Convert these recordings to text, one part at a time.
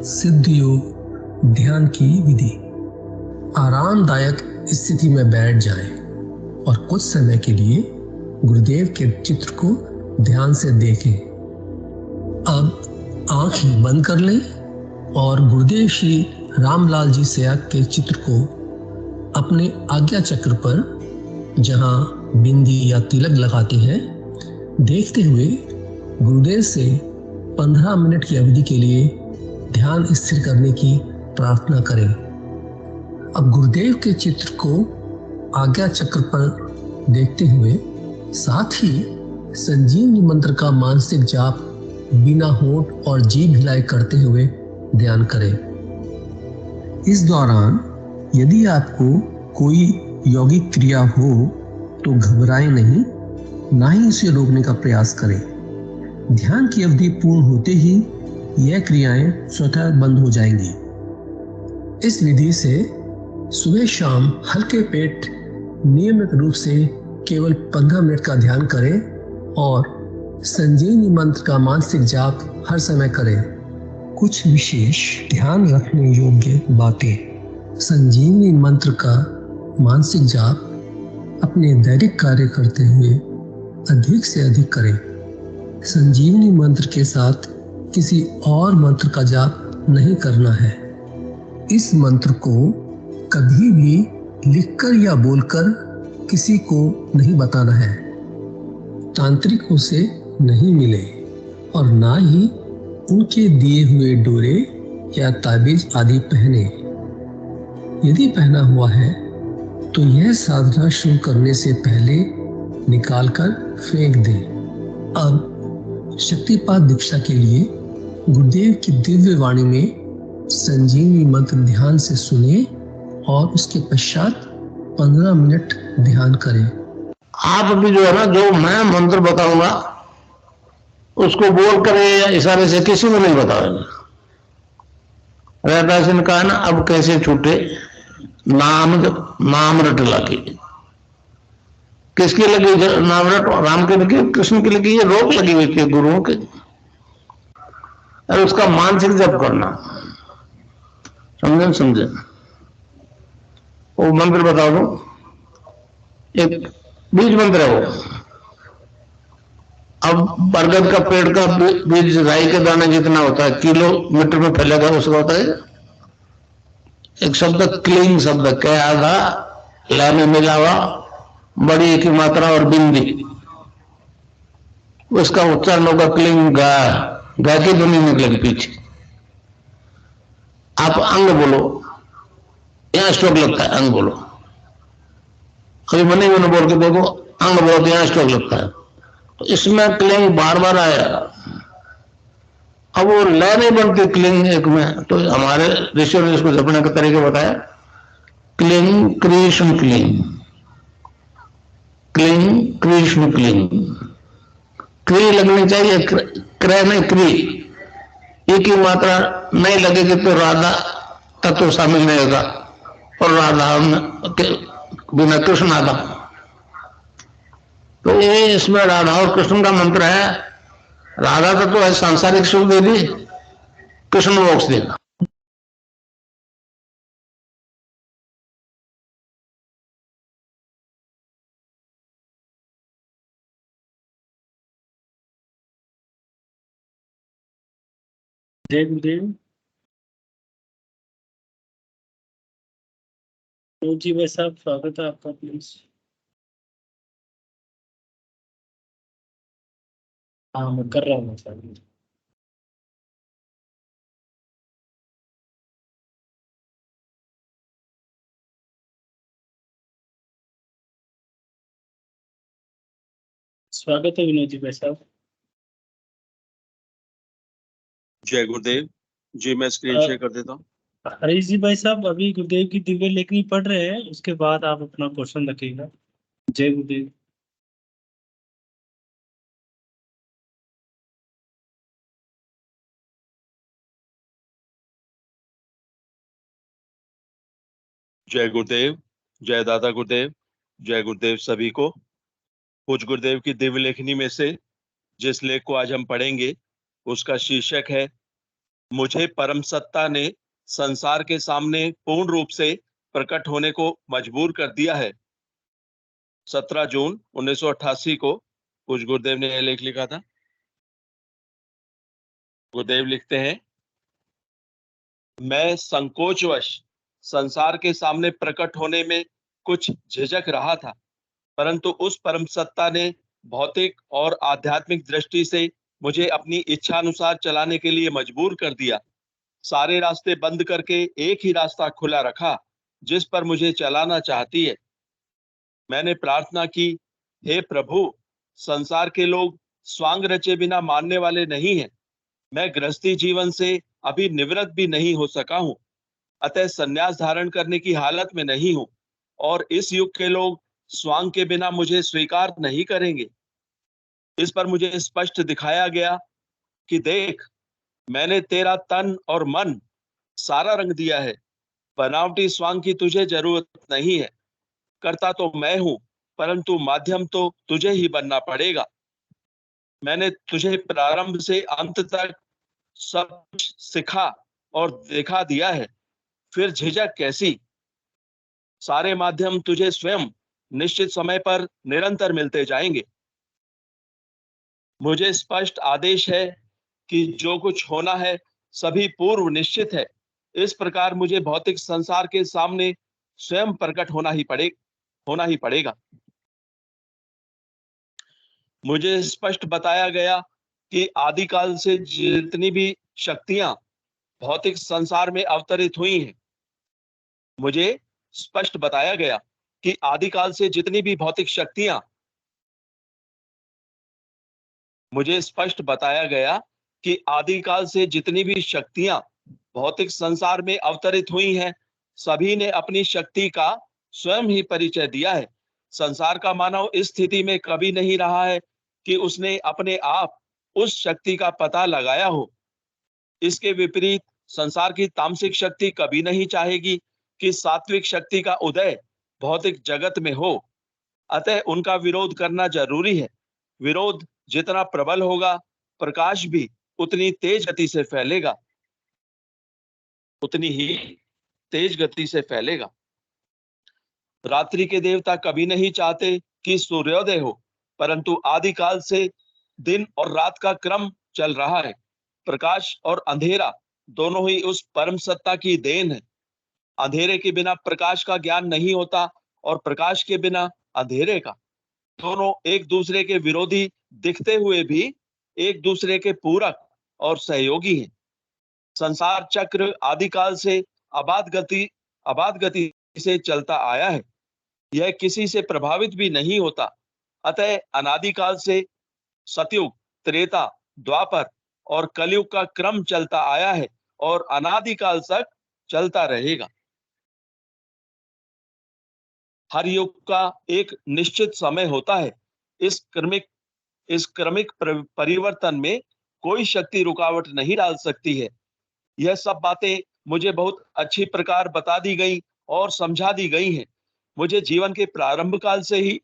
सिद्ध योग ध्यान की विधि। आरामदायक स्थिति में बैठ जाएं और कुछ समय के लिए गुरुदेव के चित्र को ध्यान से देखें। अब आंखें बंद कर लें और गुरुदेव श्री रामलाल जी सयाग के चित्र को अपने आज्ञा चक्र पर, जहां बिंदी या तिलक लगाते हैं, देखते हुए गुरुदेव से 15 मिनट की अवधि के लिए ध्यान स्थिर करने की प्रार्थना करें। अब गुरुदेव के चित्र को आज्ञा चक्र पर देखते हुए साथ ही संजीवनी मंत्र का मानसिक जाप बिना होंठ और जीभ हिलाए करते हुए ध्यान करें। इस दौरान यदि आपको कोई यौगिक क्रिया हो तो घबराएं नहीं, ना ही उसे रोकने का प्रयास करें। ध्यान की अवधि पूर्ण होते ही यह क्रियाएं स्वतः बंद हो जाएंगी। इस विधि से सुबह शाम हल्के पेट नियमित रूप से केवल 15 मिनट का ध्यान करें और संजीवनी मंत्र का मानसिक जाप हर समय करें। कुछ विशेष ध्यान रखने योग्य बातें। संजीवनी मंत्र का मानसिक जाप अपने दैनिक कार्य करते हुए अधिक से अधिक करें। संजीवनी मंत्र के साथ किसी और मंत्र का जाप नहीं करना है। इस मंत्र को कभी भी लिखकर या बोलकर किसी को नहीं बताना है। तांत्रिकों से नहीं मिले और ना ही उनके दिए हुए डोरे या ताबीज आदि पहने। यदि पहना हुआ है तो यह साधना शुरू करने से पहले निकालकर फेंक दें। अब शक्तिपात दीक्षा के लिए गुरुदेव की दिव्य वाणी में संजीवनी मंत्र ध्यान से सुने और उसके पश्चात 15 मिनट ध्यान करें। आप भी जो है ना, जो मैं मंत्र बताऊंगा उसको बोल करे या इशारे से किसी को नहीं बताओगे। रहता सिंह कहा ना, अब कैसे छूटे नाम रट लगी। किसकी लगी नाम रट? राम की लगी, कृष्ण की लगी, ये रोक लगी हुई थी गुरुओं के। और उसका मानसिक जप करना, समझे? वो मंत्र बता दो, एक बीज मंत्र है वो। अब बरगद का पेड़ का बीज राई के दाने जितना होता है, किलोमीटर में फैलेगा, उसका होता है एक शब्द क्लींग शब्द, क्या आधा ला में मिला हुआ, बड़ी की मात्रा और बिंदी, उसका उच्चारण होगा क्लींग गा की ध्वनि निकलेगी पीछे। आप अंग बोलो, यहां स्ट्रोक लगता है, अंग बोलो। अभी मनी मैंने बोल के देखो, अंग बोलो तो यहां स्ट्रोक लगता है। तो इसमें क्लिंग बार बार आया। अब वो लय नहीं बनती क्लिंग एक में, तो हमारे ऋषियों ने इसको जपने का तरीका बताया, cling Krishna cling, cling Krishna cling. क्री लगनी चाहिए, क्रय नहीं क्री। एक ही मात्रा नहीं लगेगी तो राधा तत्व शामिल नहीं होगा, और राधा बिना कृष्ण आधा। तो ये इसमें राधा और कृष्ण का मंत्र है। राधा तत्व है सांसारिक सुख दे दी, कृष्ण मोक्ष देगा। जय गुरुदेव। जी भाई साहब, स्वागत है आपका, प्लीज। हाँ, मैं कर रहा हूँ सर। स्वागत है विनोद जी भाई साहब। जय गुरुदेव जी। मैं स्क्रीन शेयर कर देता हूँ। हरीश जी भाई साहब, अभी गुरुदेव की दिव्य लेखनी पढ़ रहे हैं, उसके बाद आप अपना क्वेश्चन रखिएगा। जय गुरुदेव। जय गुरुदेव, जय दादा गुरुदेव, जय गुरुदेव सभी को। पूज्य गुरुदेव की दिव्य लेखनी में से जिस लेख को आज हम पढ़ेंगे उसका शीर्षक है मुझे परम सत्ता ने संसार के सामने पूर्ण रूप से प्रकट होने को मजबूर कर दिया है। 17 जून 1988 को पूज्य गुरुदेव ने यह लेख लिखा था। गुरुदेव लिखते हैं, मैं संकोचवश संसार के सामने प्रकट होने में कुछ झिझक रहा था, परंतु उस परम सत्ता ने भौतिक और आध्यात्मिक दृष्टि से मुझे अपनी इच्छा अनुसार चलाने के लिए मजबूर कर दिया। सारे रास्ते बंद करके एक ही रास्ता खुला रखा जिस पर मुझे चलाना चाहती है। मैंने प्रार्थना की, हे प्रभु, संसार के लोग स्वांग रचे बिना मानने वाले नहीं हैं। मैं गृहस्थी जीवन से अभी निवृत्त भी नहीं हो सका हूं, अतः संन्यास धारण करने की हालत में नहीं हूं, और इस युग के लोग स्वांग के बिना मुझे स्वीकार नहीं करेंगे। इस पर मुझे स्पष्ट दिखाया गया कि देख, मैंने तेरा तन और मन सारा रंग दिया है। बनावटी स्वांग की तुझे जरूरत नहीं है। करता तो मैं हूं, परंतु माध्यम तो तुझे ही बनना पड़ेगा। मैंने तुझे प्रारंभ से अंत तक सब कुछ सिखा और दिखा दिया है, फिर झिझक कैसी? सारे माध्यम तुझे स्वयं निश्चित समय पर निरंतर मिलते जाएंगे। मुझे स्पष्ट आदेश है कि जो कुछ होना है सभी पूर्व निश्चित है। इस प्रकार मुझे भौतिक संसार के सामने स्वयं प्रकट होना ही पड़ेगा। मुझे स्पष्ट बताया गया कि आदिकाल से जितनी भी शक्तियां भौतिक संसार में अवतरित हुई हैं, मुझे स्पष्ट बताया गया कि आदिकाल से जितनी भी भौतिक शक्तियां मुझे स्पष्ट बताया गया कि आदिकाल से जितनी भी शक्तियां भौतिक संसार में अवतरित हुई हैं, सभी ने अपनी शक्ति का स्वयं ही परिचय दिया है। संसार का मानव इस स्थिति में कभी नहीं रहा है कि उसने अपने आप उस शक्ति का पता लगाया हो। इसके विपरीत संसार की तामसिक शक्ति कभी नहीं चाहेगी कि सात्विक शक्ति का उदय भौतिक जगत में हो, अतः उनका विरोध करना जरूरी है। विरोध जितना प्रबल होगा, प्रकाश भी उतनी तेज गति से फैलेगा, उतनी ही तेज गति से फैलेगा। रात्रि के देवता कभी नहीं चाहते कि सूर्योदय हो, परंतु आदिकाल से दिन और रात का क्रम चल रहा है। प्रकाश और अंधेरा दोनों ही उस परम सत्ता की देन है। अंधेरे के बिना प्रकाश का ज्ञान नहीं होता और प्रकाश के बिना अंधेरे का। दोनों एक दूसरे के विरोधी दिखते हुए भी एक दूसरे के पूरक और सहयोगी हैं। संसार चक्र आदिकाल से अबाध गति से चलता आया है। यह किसी से प्रभावित भी नहीं होता। अतः अनादिकाल से सतयुग, त्रेता, द्वापर और कलयुग का क्रम चलता आया है और अनादिकाल तक चलता रहेगा। हर युग का एक निश्चित समय होता है। इस क्रमिक परिवर्तन में कोई शक्ति रुकावट नहीं डाल सकती है। यह सब बातें मुझे बहुत अच्छी प्रकार बता दी गई और समझा दी गई हैं। मुझे जीवन के प्रारंभ काल से ही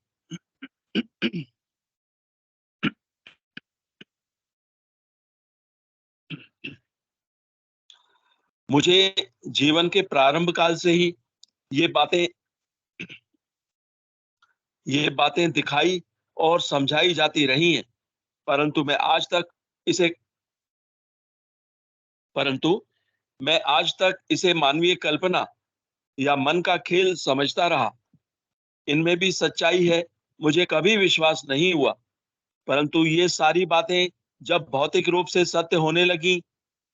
ये बातें दिखाई और समझाई जाती रही हैं, परंतु मैं आज तक इसे मानवीय कल्पना या मन का खेल समझता रहा। इनमें भी सच्चाई है, मुझे कभी विश्वास नहीं हुआ, परंतु ये सारी बातें जब भौतिक रूप से सत्य होने लगी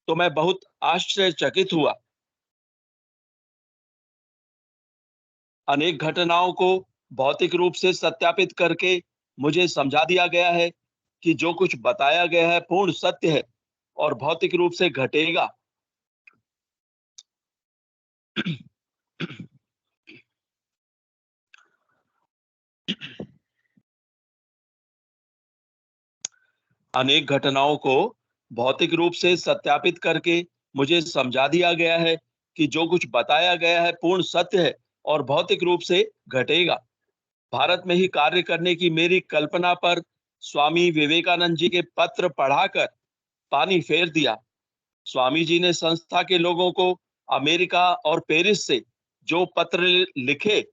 तो मैं बहुत आश्चर्यचकित हुआ। अनेक घटनाओं को भौतिक रूप से सत्यापित करके मुझे समझा दिया गया है कि जो कुछ बताया गया है पूर्ण सत्य है और भौतिक रूप से घटेगा। अनेक घटनाओं को भौतिक रूप से सत्यापित करके मुझे समझा दिया गया है कि जो कुछ बताया गया है पूर्ण सत्य है और भौतिक रूप से घटेगा। भारत में ही कार्य करने की मेरी कल्पना पर स्वामी विवेकानंद जी के पत्र पढ़ाकर पानी फेर दिया। स्वामी जी ने संस्था के लोगों को अमेरिका और पेरिस से जो पत्र लिखे,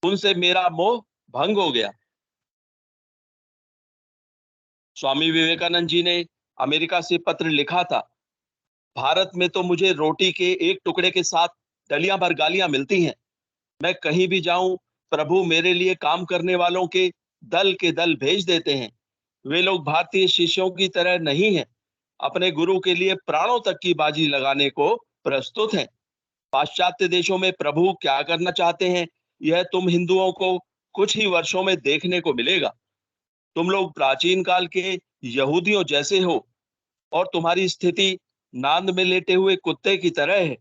उनसे मेरा मोह भंग हो गया। स्वामी विवेकानंद जी ने अमेरिका से पत्र लिखा था, भारत में तो मुझे रोटी के एक टुकड़े के साथ डलियां भर गालियां मिलती हैं। मैं कहीं भी जाऊं, प्रभु मेरे लिए काम करने वालों के दल भेज देते हैं। वे लोग भारतीय शिष्यों की तरह नहीं हैं, अपने गुरु के लिए प्राणों तक की बाजी लगाने को प्रस्तुत हैं। पाश्चात्य देशों में प्रभु क्या करना चाहते हैं, यह तुम हिंदुओं को कुछ ही वर्षों में देखने को मिलेगा। तुम लोग प्राचीन काल के यहूदियों जैसे हो और तुम्हारी स्थिति नांद में लेटे हुए कुत्ते की तरह है,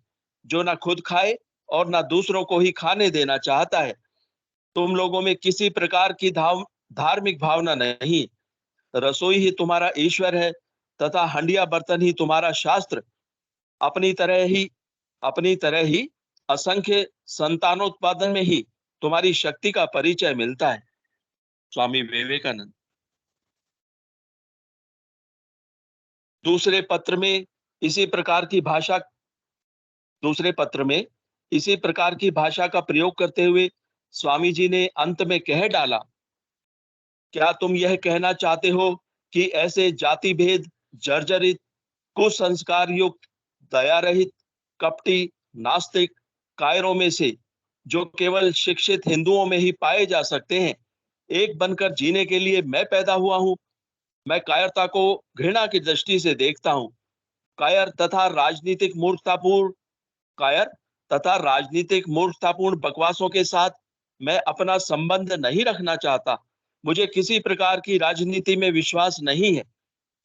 जो ना खुद खाए और ना दूसरों को ही खाने देना चाहता है। तुम लोगों में किसी प्रकार की धार्मिक भावना नहीं। रसोई ही तुम्हारा ईश्वर है तथा हंडिया बर्तन ही तुम्हारा शास्त्र। अपनी तरह ही असंख्य संतानोत्पादन में ही तुम्हारी शक्ति का परिचय मिलता है। स्वामी विवेकानंद। दूसरे पत्र में इसी प्रकार की भाषा का प्रयोग करते हुए स्वामी जी ने अंत में कह डाला, क्या तुम यह कहना चाहते हो कि ऐसे जाति भेद जर्जरित, कुसंस्कार युक्त, दया रहित, कपटी, नास्तिक कायरों में से, जो केवल शिक्षित हिंदुओं में ही पाए जा सकते हैं, एक बनकर जीने के लिए मैं पैदा हुआ हूं? मैं कायरता को घृणा की दृष्टि से देखता हूं। कायर तथा राजनीतिक मूर्खतापूर्ण बकवासों के साथ मैं अपना संबंध नहीं रखना चाहता। मुझे किसी प्रकार की राजनीति में विश्वास नहीं है।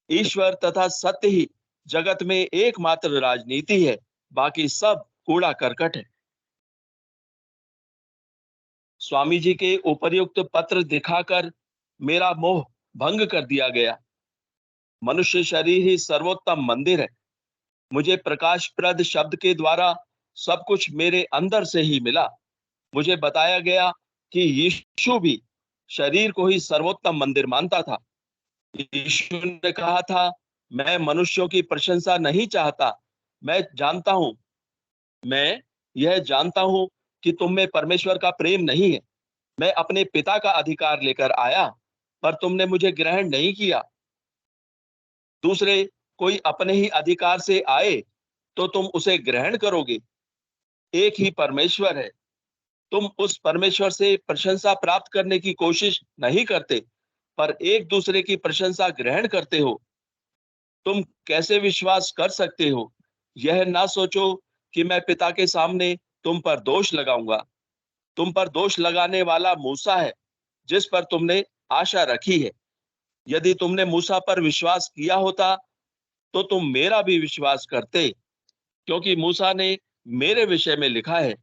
ईश्वर तथा सत्य ही जगत में एकमात्र राजनीति है, बाकी सब कूड़ा करकट है। स्वामी जी के उपर्युक्त पत्र दिखाकर मेरा मोह भंग कर दिया गया। मनुष्य शरीर ही सर्वोत्तम मंदिर है। मुझे प्रकाशप्रद शब्द के द्वारा सब कुछ मेरे अंदर से ही मिला। मुझे बताया गया कि यीशु भी शरीर को ही सर्वोत्तम मंदिर मानता था। यीशु ने कहा था, मैं मनुष्यों की प्रशंसा नहीं चाहता। मैं यह जानता हूं कि तुम में परमेश्वर का प्रेम नहीं है। मैं अपने पिता का अधिकार लेकर आया, पर तुमने मुझे ग्रहण नहीं किया। दूसरे कोई अपने ही अधिकार से आए तो तुम उसे ग्रहण करोगे। एक ही परमेश्वर है। तुम उस परमेश्वर से प्रशंसा प्राप्त करने की कोशिश नहीं करते, पर एक दूसरे की प्रशंसा ग्रहण करते हो। तुम कैसे विश्वास कर सकते हो? यह ना सोचो कि मैं पिता के सामने तुम पर दोष लगाऊंगा। तुम पर दोष लगाने वाला मूसा है, जिस पर तुमने आशा रखी है। यदि तुमने मूसा पर विश्वास किया होता तो तुम मेरा भी विश्वास करते, क्योंकि मूसा ने मेरे विषय में लिखा है।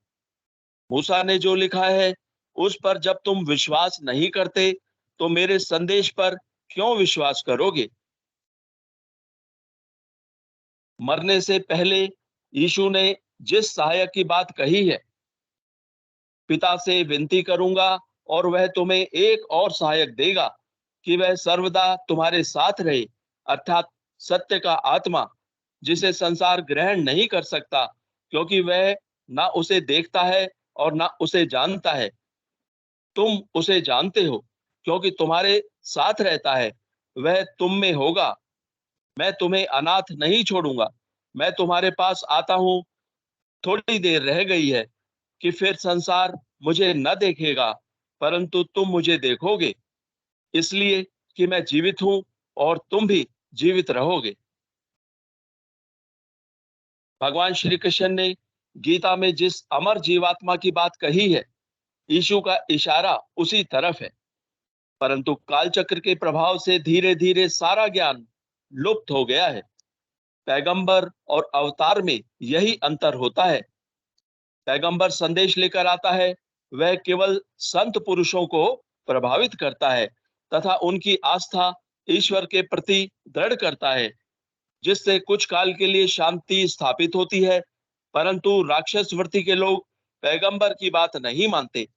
मूसा ने जो लिखा है उस पर जब तुम विश्वास नहीं करते तो मेरे संदेश पर क्यों विश्वास करोगे? मरने से पहले यीशु ने जिस सहायक की बात कही है, पिता से विनती करूंगा और वह तुम्हें एक और सहायक देगा कि वह सर्वदा तुम्हारे साथ रहे, अर्थात सत्य का आत्मा, जिसे संसार ग्रहण नहीं कर सकता, क्योंकि वह ना उसे देखता है और ना उसे जानता है। तुम उसे जानते हो, क्योंकि तुम्हारे साथ रहता है। वह तुम में होगा। मैं तुम्हें अनाथ नहीं छोड़ूंगा। मैं तुम्हारे पास आता हूं। थोड़ी देर रह गई है कि फिर संसार मुझे न देखेगा, परंतु तुम मुझे देखोगे, इसलिए कि मैं जीवित हूं और तुम भी जीवित रहोगे। भगवान श्री कृष्ण ने गीता में जिस अमर जीवात्मा की बात कही है, यीशु का इशारा उसी तरफ है। परंतु कालचक्र के प्रभाव से धीरे धीरे सारा ज्ञान लुप्त हो गया है। पैगंबर और अवतार में यही अंतर होता है। पैगंबर संदेश लेकर आता है, वह केवल संत पुरुषों को प्रभावित करता है तथा उनकी आस्था ईश्वर के प्रति दृढ़ करता है, जिससे कुछ काल के लिए शांति स्थापित होती है। परंतु राक्षस वृत्ति के लोग पैगंबर की बात नहीं मानते।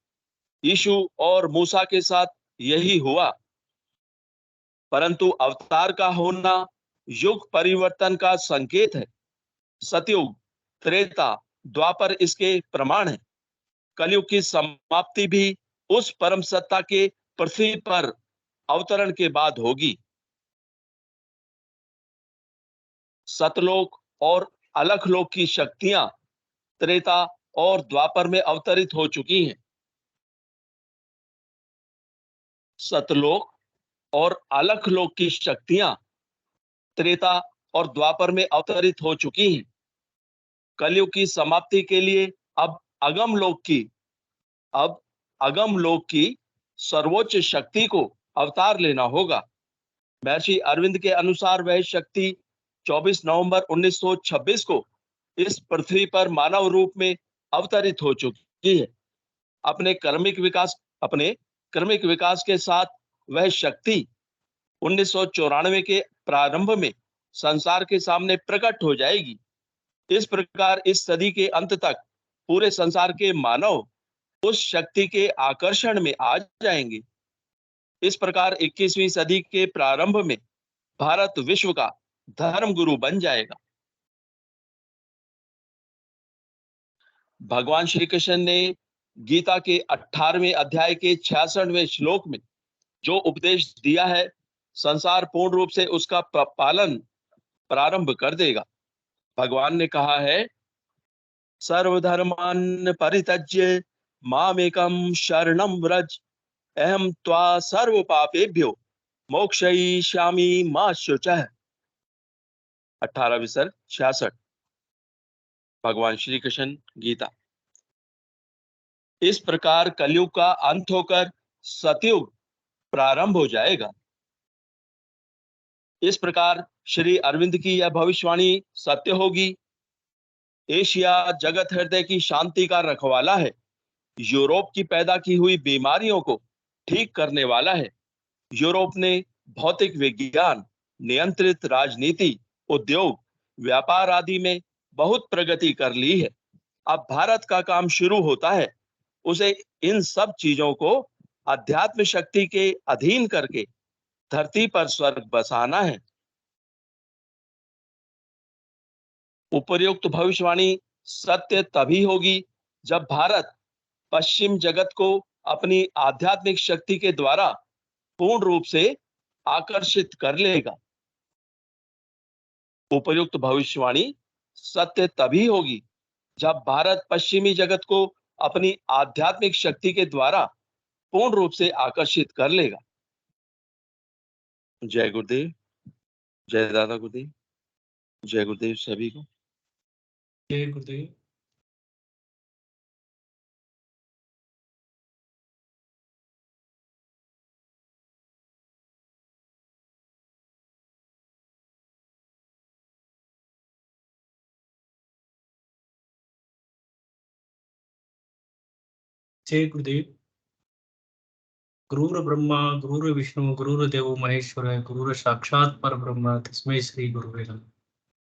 यीशु और मूसा के साथ यही हुआ। परंतु अवतार का होना युग परिवर्तन का संकेत है। सतयुग, त्रेता, द्वापर इसके प्रमाण है। कलयुग की समाप्ति भी उस परम सत्ता के पृथ्वी पर अवतरण के बाद होगी। सतलोक और अलखलोक की शक्तियां त्रेता और द्वापर में अवतरित हो चुकी हैं। सतलोक और अलखलोक की शक्तियां त्रेता और द्वापर में अवतरित हो चुकी हैं। कलयुग की समाप्ति के लिए अब अब अगम लोक की सर्वोच्च शक्ति को अवतार लेना होगा। महर्षि अरविंद के अनुसार वह शक्ति 24 नवंबर 1926 को इस पृथ्वी पर मानव रूप में अवतरित हो चुकी है। अपने क्रमिक विकास के साथ वह शक्ति 1994 के प्रारंभ में संसार के सामने प्रकट हो जाएगी। इस प्रकार इस सदी के अंत तक पूरे संसार के मानव उस शक्ति के आकर्षण में आ जाएंगे। इस प्रकार 21वीं सदी के प्रारंभ में भारत विश्व का धर्म गुरु बन जाएगा। भगवान श्री कृष्ण ने गीता के 18वें अध्याय के 66वें श्लोक में जो उपदेश दिया है, संसार पूर्ण रूप से उसका पालन प्रारंभ कर देगा। भगवान ने कहा है, सर्वधर्मान् परित्यज्य मामेकं शरणं व्रज, अहम त्वा सर्व पापेभ्यो मोक्षयिष्यामि मा शुचः। 18 सर्ग 66। भगवान श्री कृष्ण गीता। इस प्रकार कलयुग का अंत होकर सतयुग प्रारंभ हो जाएगा। इस प्रकार श्री अरविंद की यह भविष्यवाणी सत्य होगी। एशिया जगत हृदय की शांति का रखवाला है। यूरोप की पैदा की हुई बीमारियों को ठीक करने वाला है। यूरोप ने भौतिक विज्ञान, नियंत्रित राजनीति, उद्योग, व्यापार आदि में बहुत प्रगति कर ली है। अब भारत का काम शुरू होता है। उसे इन सब चीजों को अध्यात्म शक्ति के अधीन करके धरती पर स्वर्ग बसाना है। उपर्युक्त भविष्यवाणी सत्य तभी होगी जब भारत पश्चिम जगत को अपनी आध्यात्मिक शक्ति के द्वारा पूर्ण रूप से आकर्षित कर लेगा। उपर्युक्त भविष्यवाणी सत्य तभी होगी जब भारत पश्चिमी जगत को अपनी आध्यात्मिक शक्ति के द्वारा पूर्ण रूप से आकर्षित कर लेगा। जय गुरुदेव, जय दादा गुरुदेव, जय गुरुदेव सभी को। जय गुरुदेव। जय गुरुदेव। गुरुर् ब्रह्मा गुरुर् विष्णु गुरुर्देवो महेश्वर, गुरुर् साक्षात पर ब्रह्म तस्मै श्री गुरुवे नमः।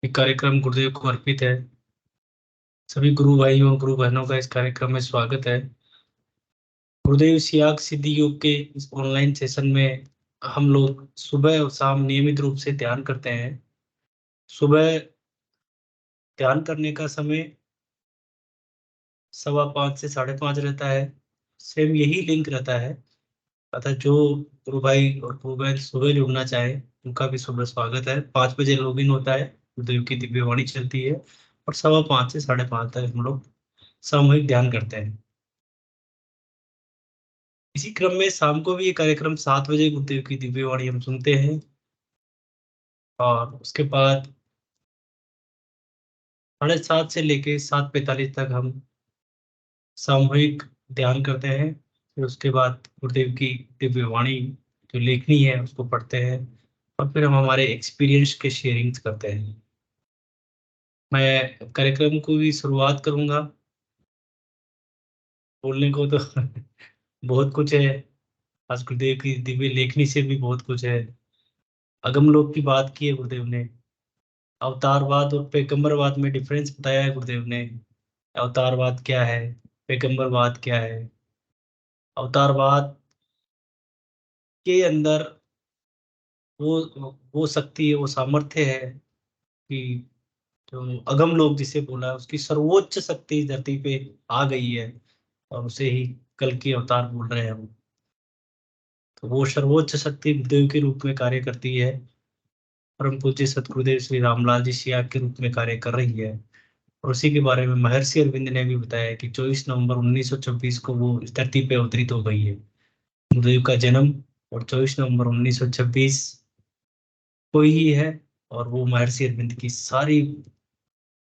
ये कार्यक्रम गुरुदेव को अर्पित है। सभी गुरु भाइयों गुरु बहनों का इस कार्यक्रम में स्वागत है। गुरुदेव सियाग सिद्धि योग के इस ऑनलाइन सेशन में हम लोग सुबह और शाम नियमित रूप से ध्यान करते हैं। सुबह ध्यान करने का समय 5:15 से 5:30 रहता है। सेम यही लिंक रहता है। अतः जो गुरु भाई और गुरु बहन सुबह जुड़ना चाहे उनका भी सुबह स्वागत है। 5 बजे लॉगिन होता है, गुरुदेव की दिव्य वाणी चलती है और 5:15 से 5:30 तक हम लोग सामूहिक ध्यान करते हैं। इसी क्रम में शाम को भी ये कार्यक्रम 7 बजे गुरुदेव की दिव्य वाणी हम सुनते हैं और उसके बाद 7:30 से लेके 7:45 तक हम सामूहिक ध्यान करते हैं। फिर उसके बाद गुरुदेव की दिव्य वाणी जो लेखनी है उसको पढ़ते हैं और फिर हम हमारे एक्सपीरियंस के शेयरिंग्स करते हैं। मैं कार्यक्रम को भी शुरुआत करूंगा। बोलने को तो बहुत कुछ है। आज गुरुदेव की दिव्य लेखनी से भी बहुत कुछ है। अगम लोक की बात की है गुरुदेव ने। अवतारवाद और पैगंबरवाद में डिफरेंस बताया है गुरुदेव ने। अवतारवाद क्या है, पैगंबरवाद क्या है। अवतारवाद के अंदर वो शक्ति है, वो सामर्थ्य है कि जो अगम लोक जिसे बोला है, उसकी सर्वोच्च शक्ति इस धरती पे आ गई है और उसे ही कल की अवतार बोल रहे हैं हम। तो वो सर्वोच्च शक्ति गुरुदेव के रूप में कार्य करती है, परम पूज्य सतगुरुदेव श्री रामलाल जी सियाग के रूप में कार्य कर रही है। और उसी के बारे में महर्षि अरविंद ने भी बताया कि 24 नवंबर 1926 को वो इस धरती पे अवतरित हो गई है। गुरुदेव का जन्म और 24 नवंबर 1926 को ही है, और वो महर्षि अरविंद की सारी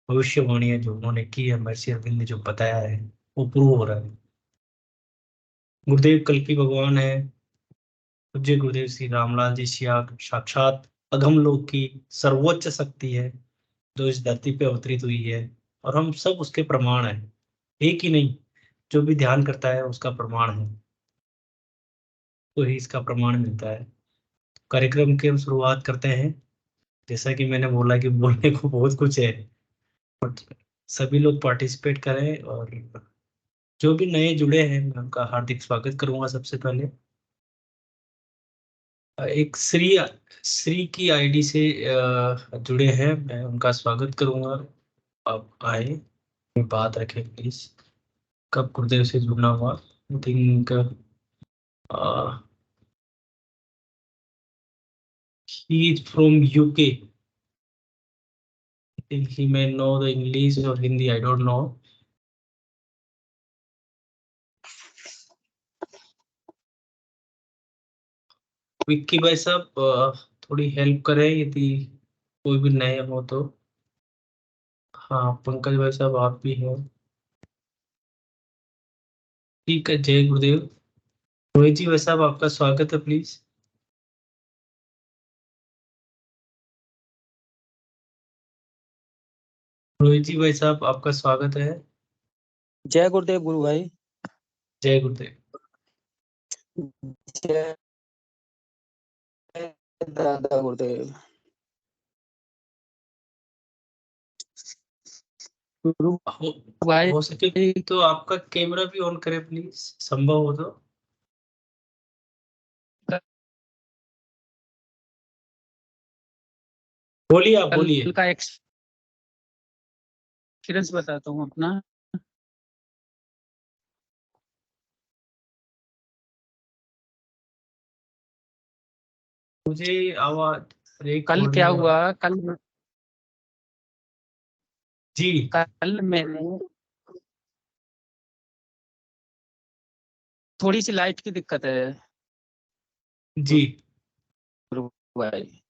भविष्यवाणियां जो उन्होंने की है, महर्षि अरविंद ने जो बताया है, वो प्रूव हो रहा है। गुरुदेव कल की भगवान है। पूज्य गुरुदेव श्री रामलाल जी सियाग साक्षात अगम लोक की सर्वोच्च शक्ति है जो इस धरती पे अवतरित हुई है, और हम सब उसके प्रमाण हैं। एक ही नहीं, जो भी ध्यान करता है उसका प्रमाण है, तो ही इसका प्रमाण मिलता है। कार्यक्रम की हम शुरुआत करते हैं। जैसा कि मैंने बोला कि बोलने को बहुत कुछ है, बट सभी लोग पार्टिसिपेट करें, और जो भी नए जुड़े हैं मैं उनका हार्दिक स्वागत करूंगा। सबसे पहले एक श्री श्री की आईडी से जुड़े हैं, मैं उनका स्वागत करूंगा। आप आए, बात रखें प्लीज। कब गुरुदेव से जुड़ना हुआ? I think he is from UK. I think he may know the English or Hindi, I don't know. Vicky भाई साहब थोड़ी हेल्प करें यदि कोई भी नए हो तो। हाँ पंकज भाई साहब आप भी हैं, ठीक है। जय गुरुदेव। रोहित जी भाई साहब आपका स्वागत है, प्लीज। रोहित जी भाई साहब आपका स्वागत है। जय गुरुदेव गुरु भाई। जय गुरुदेव। जय दादा गुरुदेव। गुरु भाई हो सके तो आपका कैमरा भी ऑन करें प्लीज, संभव हो तो। बोलिए, आप बोलिए। कल का एक्सपीरियंस बताता हूँ अपना। मुझे आवाज कल क्या हुआ, जी कल मैंने थोड़ी सी लाइट की दिक्कत है जी। गुरु भाई।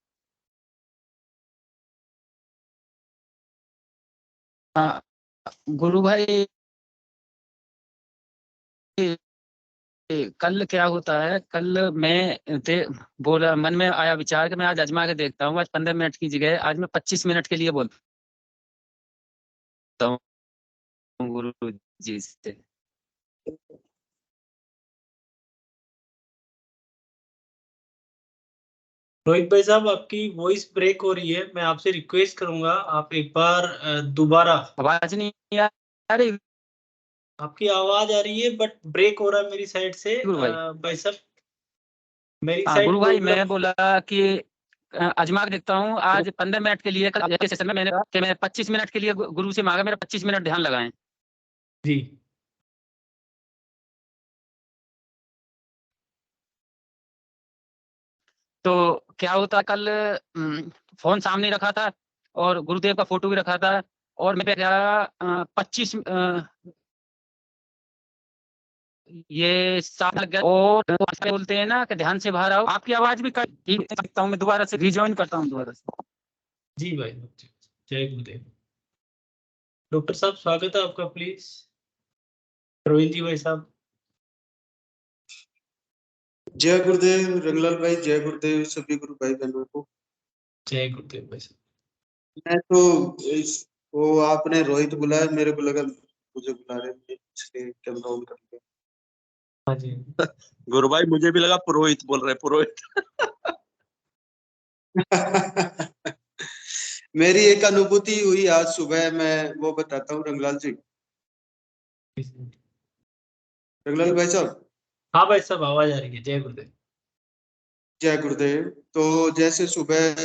हाँ, गुरु भाई कल क्या होता है, कल मैं बोला, मन में आया विचार कि मैं आज आजमा के देखता हूँ। आज 15 मिनट की जगह आज मैं 25 मिनट के लिए बोलता हूँ गुरु जी से। रोहित भाई साहब आपकी वॉइस ब्रेक हो रही है, मैं आपसे रिक्वेस्ट करूंगा आप एक बार दोबारा। आवाज नहीं आ रही आपकी आवाज आ रही है बट ब्रेक हो रहा है मेरी साइड से। गुरु भाई? भाई साहब मेरी हाँ साइड गुरु भाई, प्रॉब्लम। मैं बोला कि आजमा के देखता हूँ आज 15 मिनट के लिए। कल के सेशन में मैंने कहा कि मैं 25 मिनट के लिए गुरु से मांगा, मेरा 25 मिनट ध्यान लगाएं। जी तो क्या होता, कल फोन सामने रखा था और गुरुदेव का फोटो भी रखा था, और मैं क्या 25 ये साल लग गया। और बोलते हैं ना कि ध्यान से बाहर आओ। आपकी आवाज भी कट सकता हूँ, मैं दोबारा से रिज्वाइन करता हूँ दोबारा से। जी भाई, जय गुरुदेव। डॉक्टर साहब स्वागत है आपका, प्लीज। प्रवीण जी भाई साहब। जय गुरुदेव रंगलाल भाई, जय गुरुदेव सभी गुरु भाई बहनों को। जय गुरुदेव भाई साहब। मैं तो वो आपने रोहित बुलाया, मेरे को लगा मुझे बुला रहे हैं, इसलिए कैमरा ऑन कर लिया। हाँ जी। गुरु भाई मुझे भी लगा पुरोहित बोल रहे, पुरोहित। मेरी एक अनुभूति हुई आज सुबह, मैं वो बताता हूँ रंगलाल जी। रंगलाल भाई साहब। हाँ भाई साहब आवाज आ रही है। जय गुरुदेव। जय गुरुदेव। तो जैसे सुबह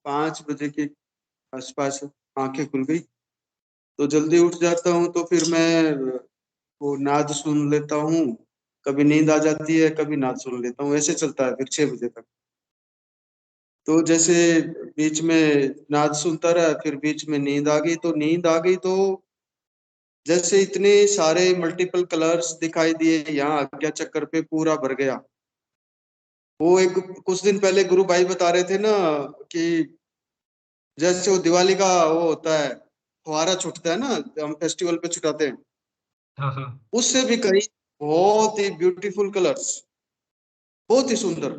5 बजे के आसपास आंखें खुल गई। तो जल्दी उठ जाता हूँ, तो फिर मैं वो नाद सुन लेता हूँ। कभी नींद आ जाती है, कभी नाद सुन लेता हूँ, ऐसे चलता है फिर 6 बजे तक। तो जैसे बीच में नाद सुनता रहा, फिर बीच में नींद आ गई, तो नींद आ गई तो जैसे इतने सारे मल्टीपल कलर्स दिखाई दिए, यहाँ आज्ञा चक्र पे पूरा भर गया। वो एक कुछ दिन पहले गुरु भाई बता रहे थे ना कि जैसे वो दिवाली का वो होता है, फुहारा छूटता है ना, हम फेस्टिवल पे छुटाते हैं, हाँ हाँ। उससे भी कहीं बहुत ही ब्यूटीफुल कलर्स, बहुत ही सुंदर।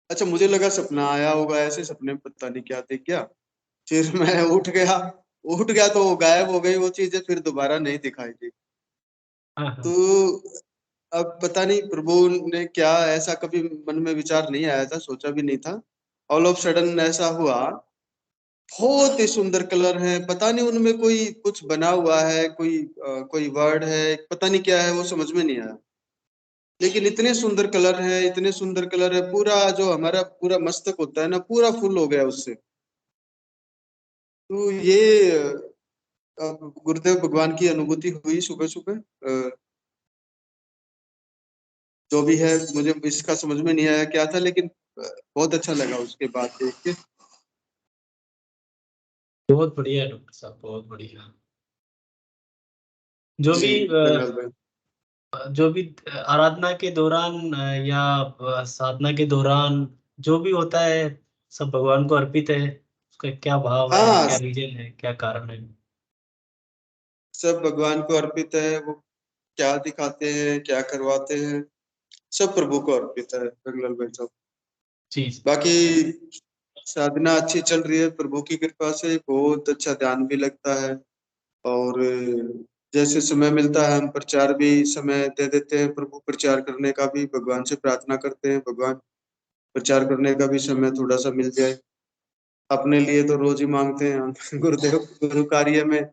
अच्छा, मुझे लगा सपना आया होगा, ऐसे सपने में पता नहीं क्या देख गया। फिर मैं उठ गया तो वो गायब हो गई वो चीजें, फिर दोबारा नहीं दिखाई दी। हाँ तो हाँ। अब पता नहीं प्रभु ने क्या, ऐसा कभी मन में विचार नहीं आया था, सोचा भी नहीं था। ऑल ऑफ सडन ऐसा हुआ। बहुत ही सुंदर कलर है, पता नहीं उनमें कोई कुछ बना हुआ है, कोई वर्ड है, पता नहीं क्या है, वो समझ में नहीं आया। लेकिन इतने सुंदर कलर है, इतने सुंदर कलर है, पूरा जो हमारा पूरा मस्तक होता है ना, पूरा फुल हो गया उससे। तो ये गुरुदेव भगवान की अनुभूति हुई सुबह सुबह। जो भी है, मुझे इसका समझ में नहीं आया क्या था, लेकिन बहुत अच्छा लगा उसके बाद देख के। बहुत बढ़िया डॉक्टर साहब, बहुत बढ़िया। जो जी भी रंगलाल भाई। जो भी आराधना के दौरान या साधना के दौरान जो भी होता है, सब भगवान को अर्पित है। उसका क्या भाव है, हाँ, क्या रीजन है, क्या कारण है? सब भगवान को अर्पित है। वो क्या दिखाते हैं, क्या करवाते हैं, सब प्रभु को अर्पित है रंगलाल भाई साहब। जी। बाकी साधना अच्छी चल रही है, प्रभु की कृपा से बहुत अच्छा ध्यान भी लगता है। और जैसे समय मिलता है, हम प्रचार भी समय दे देते हैं, प्रभु प्रचार करने का भी भगवान से प्रार्थना करते हैं, भगवान प्रचार करने का भी समय थोड़ा सा मिल जाए। अपने लिए तो रोज ही मांगते हैं हम गुरुदेव, गुरु कार्य में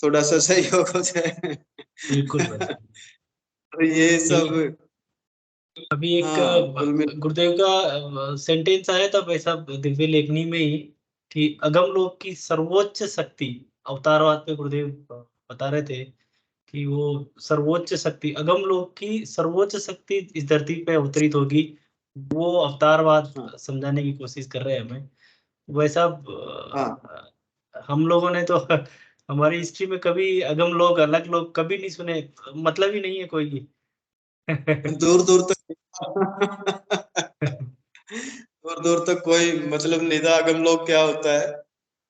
थोड़ा सा सहयोग हो जाए। बिल्कुल भाई साहब। तो ये सब। यही अभी एक हाँ, कुल मिल। गुरुदेव का सेंटेंस आया था भाई साहब दिव्य लेखनी में ही, कि अगम लोक की सर्वोच्च शक्ति, अवतारवाद पे गुरुदेव बता रहे थे कि वो सर्वोच्च शक्ति, अगम लोक की सर्वोच्च शक्ति इस धरती पे अवतरित होगी। वो अवतारवाद हाँ समझाने की कोशिश कर रहे हैं हमें। वैसा हाँ, हम लोगों ने तो हमारी हिस्ट्री में कभी अगम लोग, अलग लोग कभी नहीं सुने, मतलब ही नहीं है कोई। दूर दूर तक दूर दूर तक कोई मतलब नहीं था आगम लोग क्या होता है।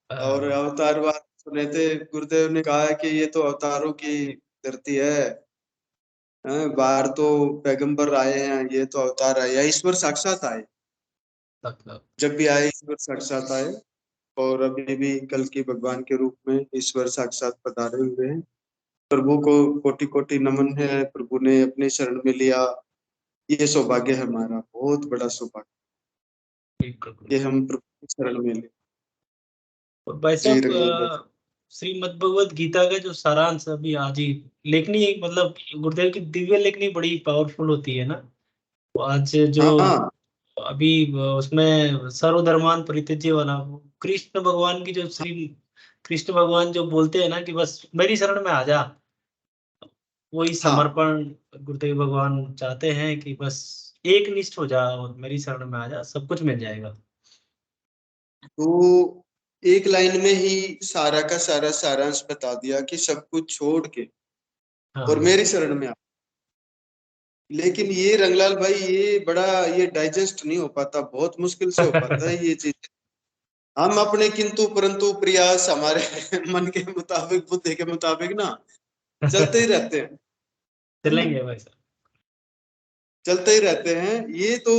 और हाँ, अवतारवाद सुने थे, गुरुदेव ने कहा है कि ये तो अवतारों की धरती है। बाहर तो पैगंबर आए हैं, ये तो अवतार आए, या ईश्वर साक्षात आए। मतलब जब भी आए ईश्वर साक्षात आए। और अभी भी कल की भगवान के रूप में ईश्वर साक्षात पधारे हुए हैं। प्रभु को कोटि कोटि नमन है, प्रभु ने अपने शरण में लिया। ये सौभाग्य है हमारा, बहुत बड़ा सौभाग्य, बिल्कुल कि बिल्कुल। हम प्रभु की शरण में ले। और भाई जी साहब रंगलाल भाई। श्रीमद् भगवद गीता का जो सारांश अभी आज ही लेखनी है, मतलब गुरुदेव की दिव्य लेखनी बड़ी पावरफुल होती है ना। तो आज जो हाँ अभी उसमें सर्वधर्मान परित्यज्य वाला वो कृष्ण भगवान की जो श्री कृष्ण भगवान जो बोलते हैं ना कि बस मेरी शरण में आ जा, वही हाँ। समर्पण गुरुदेव भगवान चाहते हैं कि बस एक निष्ठ हो जा और मेरी शरण में आ जा, सब कुछ मिल जाएगा। तो एक लाइन में ही सारा का सारा सारांश बता दिया कि सब कुछ छोड़ के हाँ और हाँ। मेरी शरण में आ। लेकिन ये रंगलाल भाई, ये बड़ा, ये डाइजेस्ट नहीं हो पाता, बहुत मुश्किल से हो पाता है ये चीज। हम अपने किंतु परंतु प्रयास हमारे मन के मुताबिक, बुद्धि के मुताबिक ना चलते ही रहते हैं। चलेंगे भाई साहब। चलते ही रहते हैं। ये तो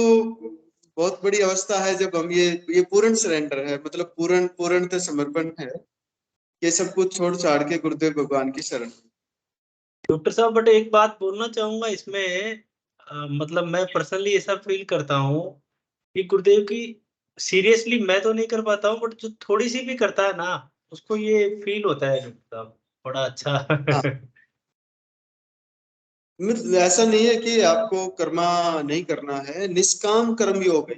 बहुत बड़ी अवस्था है जब हम ये पूर्ण सरेंडर है, मतलब पूर्णतः समर्पण है। ये सब कुछ छोड़ छाड़ के गुरुदेव भगवान की शरण। डॉक्टर साहब बट एक बात बोलना चाहूंगा इसमें, मतलब मैं पर्सनली ऐसा फील करता हूँ कि गुरुदेव की सीरियसली मैं तो नहीं कर पाता हूँ, बट जो थोड़ी सी भी करता है ना उसको ये फील होता है डॉक्टर साहब, बड़ा हाँ, अच्छा। मतलब ऐसा नहीं है कि आपको कर्मा नहीं करना है, निष्काम कर्म योग है।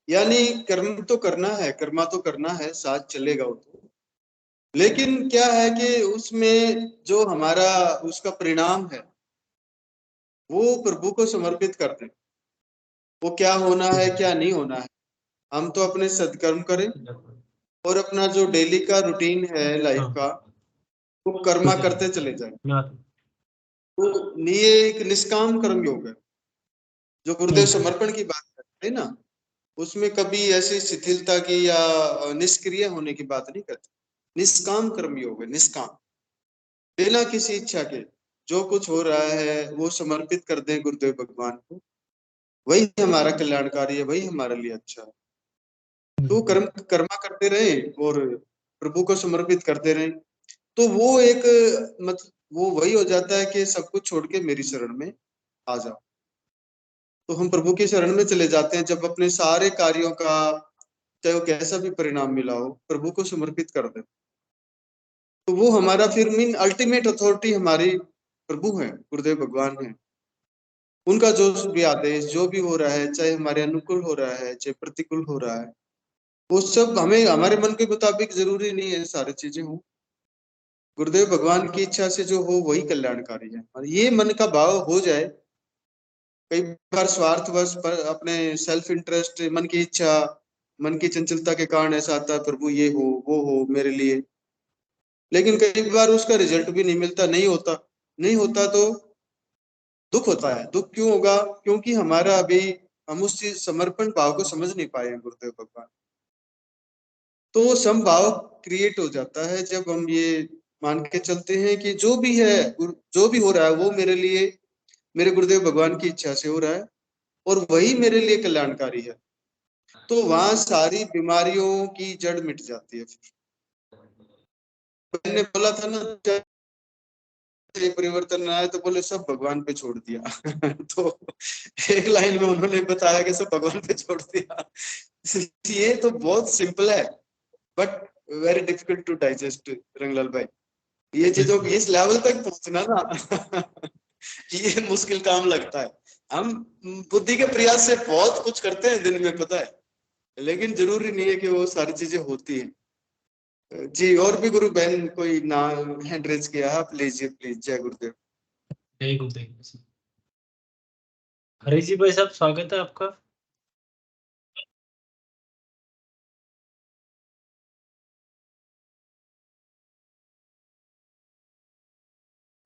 यानी कर्म तो करना है, कर्मा तो करना है, साथ चलेगा वो तो। लेकिन क्या है कि उसमें जो हमारा उसका परिणाम है वो प्रभु को समर्पित कर दें। वो क्या होना है क्या नहीं होना है, हम तो अपने सत्कर्म करें और अपना जो डेली का रूटीन है लाइफ का वो कर्मा करते चले जाए। तो ये एक निष्काम कर्म योग है जो गुरुदेव समर्पण की बात करते हैं ना, उसमें कभी ऐसी शिथिलता की या निष्क्रिय होने की बात नहीं करते। निष्काम कर्म योग है, निष्काम, बिना किसी इच्छा के जो कुछ हो रहा है वो समर्पित कर दें गुरुदेव भगवान को, वही हमारा कल्याणकारी है, वही हमारे लिए अच्छा है। तो कर्मा करते रहे और प्रभु को समर्पित करते रहे, तो वो एक मतलब वो वही हो जाता है कि सब कुछ छोड़ के मेरी शरण में आ जाओ। तो हम प्रभु की शरण में चले जाते हैं जब अपने सारे कार्यों का, चाहे वो कैसा भी परिणाम मिला हो, प्रभु को समर्पित कर दे। तो वो हमारा फिर मीन अल्टीमेट अथॉरिटी हमारी प्रभु है, गुरुदेव भगवान है। उनका जो भी आदेश जो भी हो रहा है, चाहे हमारे अनुकूल हो रहा है चाहे प्रतिकूल हो रहा है, वो सब हमें हमारे मन के मुताबिक जरूरी नहीं है सारी चीजें हो, गुरुदेव भगवान की इच्छा से जो हो वही कल्याणकारी है। और ये मन का भाव हो जाए, कई बार स्वार्थवश पर अपने सेल्फ इंटरेस्ट, मन की इच्छा, मन की चंचलता के कारण ऐसा आता है प्रभु ये हो वो हो मेरे लिए, लेकिन कई बार उसका रिजल्ट भी नहीं मिलता, नहीं होता। नहीं होता तो दुख होता है। दुख क्यों होगा? क्योंकि हमारा अभी हम उस चीज समर्पण भाव को समझ नहीं पाए हैं गुरुदेव भगवान। तो समभाव क्रिएट हो जाता है जब हम ये मान के चलते हैं कि जो भी है, जो भी हो रहा है वो मेरे लिए, मेरे गुरुदेव भगवान की इच्छा से हो रहा है और वही मेरे लिए कल्याणकारी है। तो वहां सारी बीमारियों की जड़ मिट जाती है। मैंने बोला था ना, ये परिवर्तन ना आए तो बोले सब भगवान पे छोड़ दिया तो एक लाइन में उन्होंने बताया कि सब भगवान पे छोड़ दिया ये तो बहुत सिंपल है but very difficult to digest Ranglal भाई। ये चीजों को इस लेवल तक पहुंचना ना ये मुश्किल काम लगता है। हम बुद्धि के प्रयास से बहुत कुछ करते हैं दिन में, पता है, लेकिन जरूरी नहीं है कि वो सारी चीजें होती हैं। जी, और भी गुरु बहन कोई नाम हैंड रेज किया है, आप लीजिए प्लीज। जय गुरुदेव। जय गुरुदेव। हरी जी भाई साहब, स्वागत है आपका।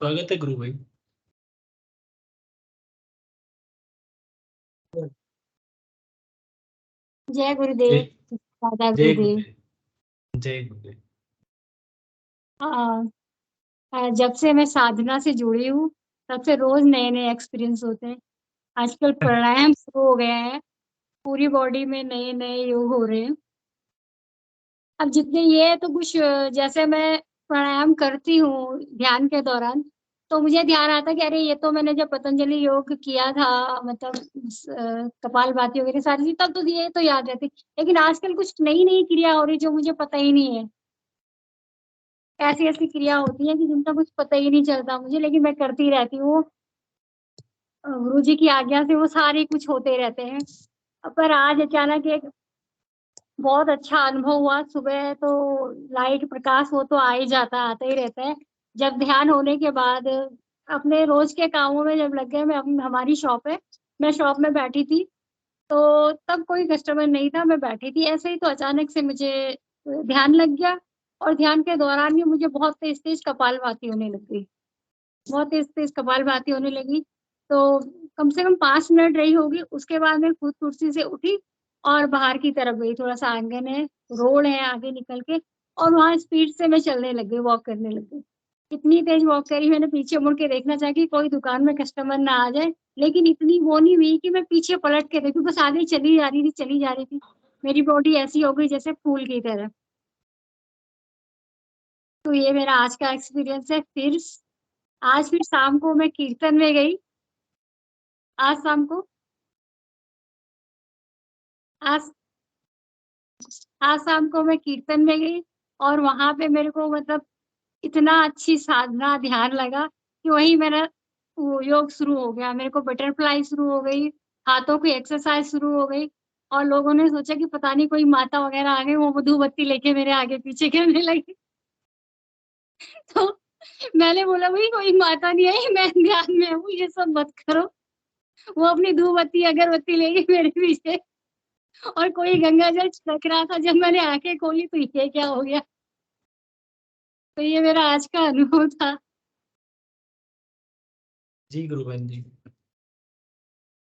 स्वागत है गुरु भाई। जय गुरुदेव। दादा जय गुरुदेव। गुरुदेव। जय गुरुदेव। जब से मैं साधना से जुड़ी हूँ तब से रोज नए नए एक्सपीरियंस होते हैं। आजकल प्राणायाम शुरू हो गया है, पूरी बॉडी में नए नए योग हो रहे हैं। अब जितने ये है तो कुछ जैसे मैं प्राणायाम करती हूँ ध्यान के दौरान, तो मुझे ध्यान आता है कि अरे ये तो मैंने जब पतंजलि योग किया था, मतलब कपालभाति वगैरह सारी चीज, तब तो ये तो याद रहती। लेकिन आजकल कुछ नई नई क्रिया हो रही जो मुझे पता ही नहीं है। ऐसी ऐसी क्रिया होती है कि जिनका कुछ पता ही नहीं चलता मुझे, लेकिन मैं करती रहती हूँ। गुरु जी की आज्ञा से वो सारे कुछ होते रहते हैं। पर आज अचानक एक बहुत अच्छा अनुभव हुआ। सुबह तो लाइट प्रकाश वो तो आ ही जाता, आता ही रहता है। जब ध्यान होने के बाद अपने रोज के कामों में जब लग गए, मैं अपनी हमारी शॉप है, मैं शॉप में बैठी थी, तो तब कोई कस्टमर नहीं था, मैं बैठी थी ऐसे ही, तो अचानक से मुझे ध्यान लग गया। और ध्यान के दौरान भी मुझे बहुत तेज तेज कपालभाति होने लग गई, बहुत तेज तेज कपालभाति होने लगी। तो कम से कम 5 मिनट रही होगी, उसके बाद मैं खुद कुर्सी से उठी और बाहर की तरफ गई। थोड़ा सा आंगन है, रोड है आगे निकल के, और वहां स्पीड से मैं चलने लग गई, वॉक करने लग गई। इतनी तेज वॉक करी, मैंने पीछे मुड़ के देखना चाहा कि कोई दुकान में कस्टमर ना आ जाए, लेकिन इतनी वो नहीं हुई कि मैं पीछे पलट के देखूं, बस आगे चली जा रही थी, चली जा रही थी। मेरी बॉडी ऐसी हो गई जैसे फूल की तरह। तो ये मेरा आज का एक्सपीरियंस है। फिर शाम को मैं कीर्तन में गई। आज शाम को आज आज शाम को मैं कीर्तन में गई, और वहां पे मेरे को मतलब इतना अच्छी साधना ध्यान लगा कि वही मेरा वो योग शुरू हो गया। मेरे को बटरफ्लाई शुरू हो गई, हाथों की एक्सरसाइज शुरू हो गई। और लोगों ने सोचा कि पता नहीं कोई माता वगैरह आ गई, वो मधुबत्ती लेके मेरे आगे पीछे करने लगी। तो मैंने बोला भाई कोई माता नहीं आई, मैं ध्यान में हूँ, ये सब मत करो। वो अपनी धूपबत्ती अगरबत्ती लेके मेरे पीछे, और कोई गंगा जल छिड़क रहा था। जब मैंने आंखें खोली तो ये क्या हो गया। तो ये मेरा आज का अनुभव था। जी गुरु बहन जी।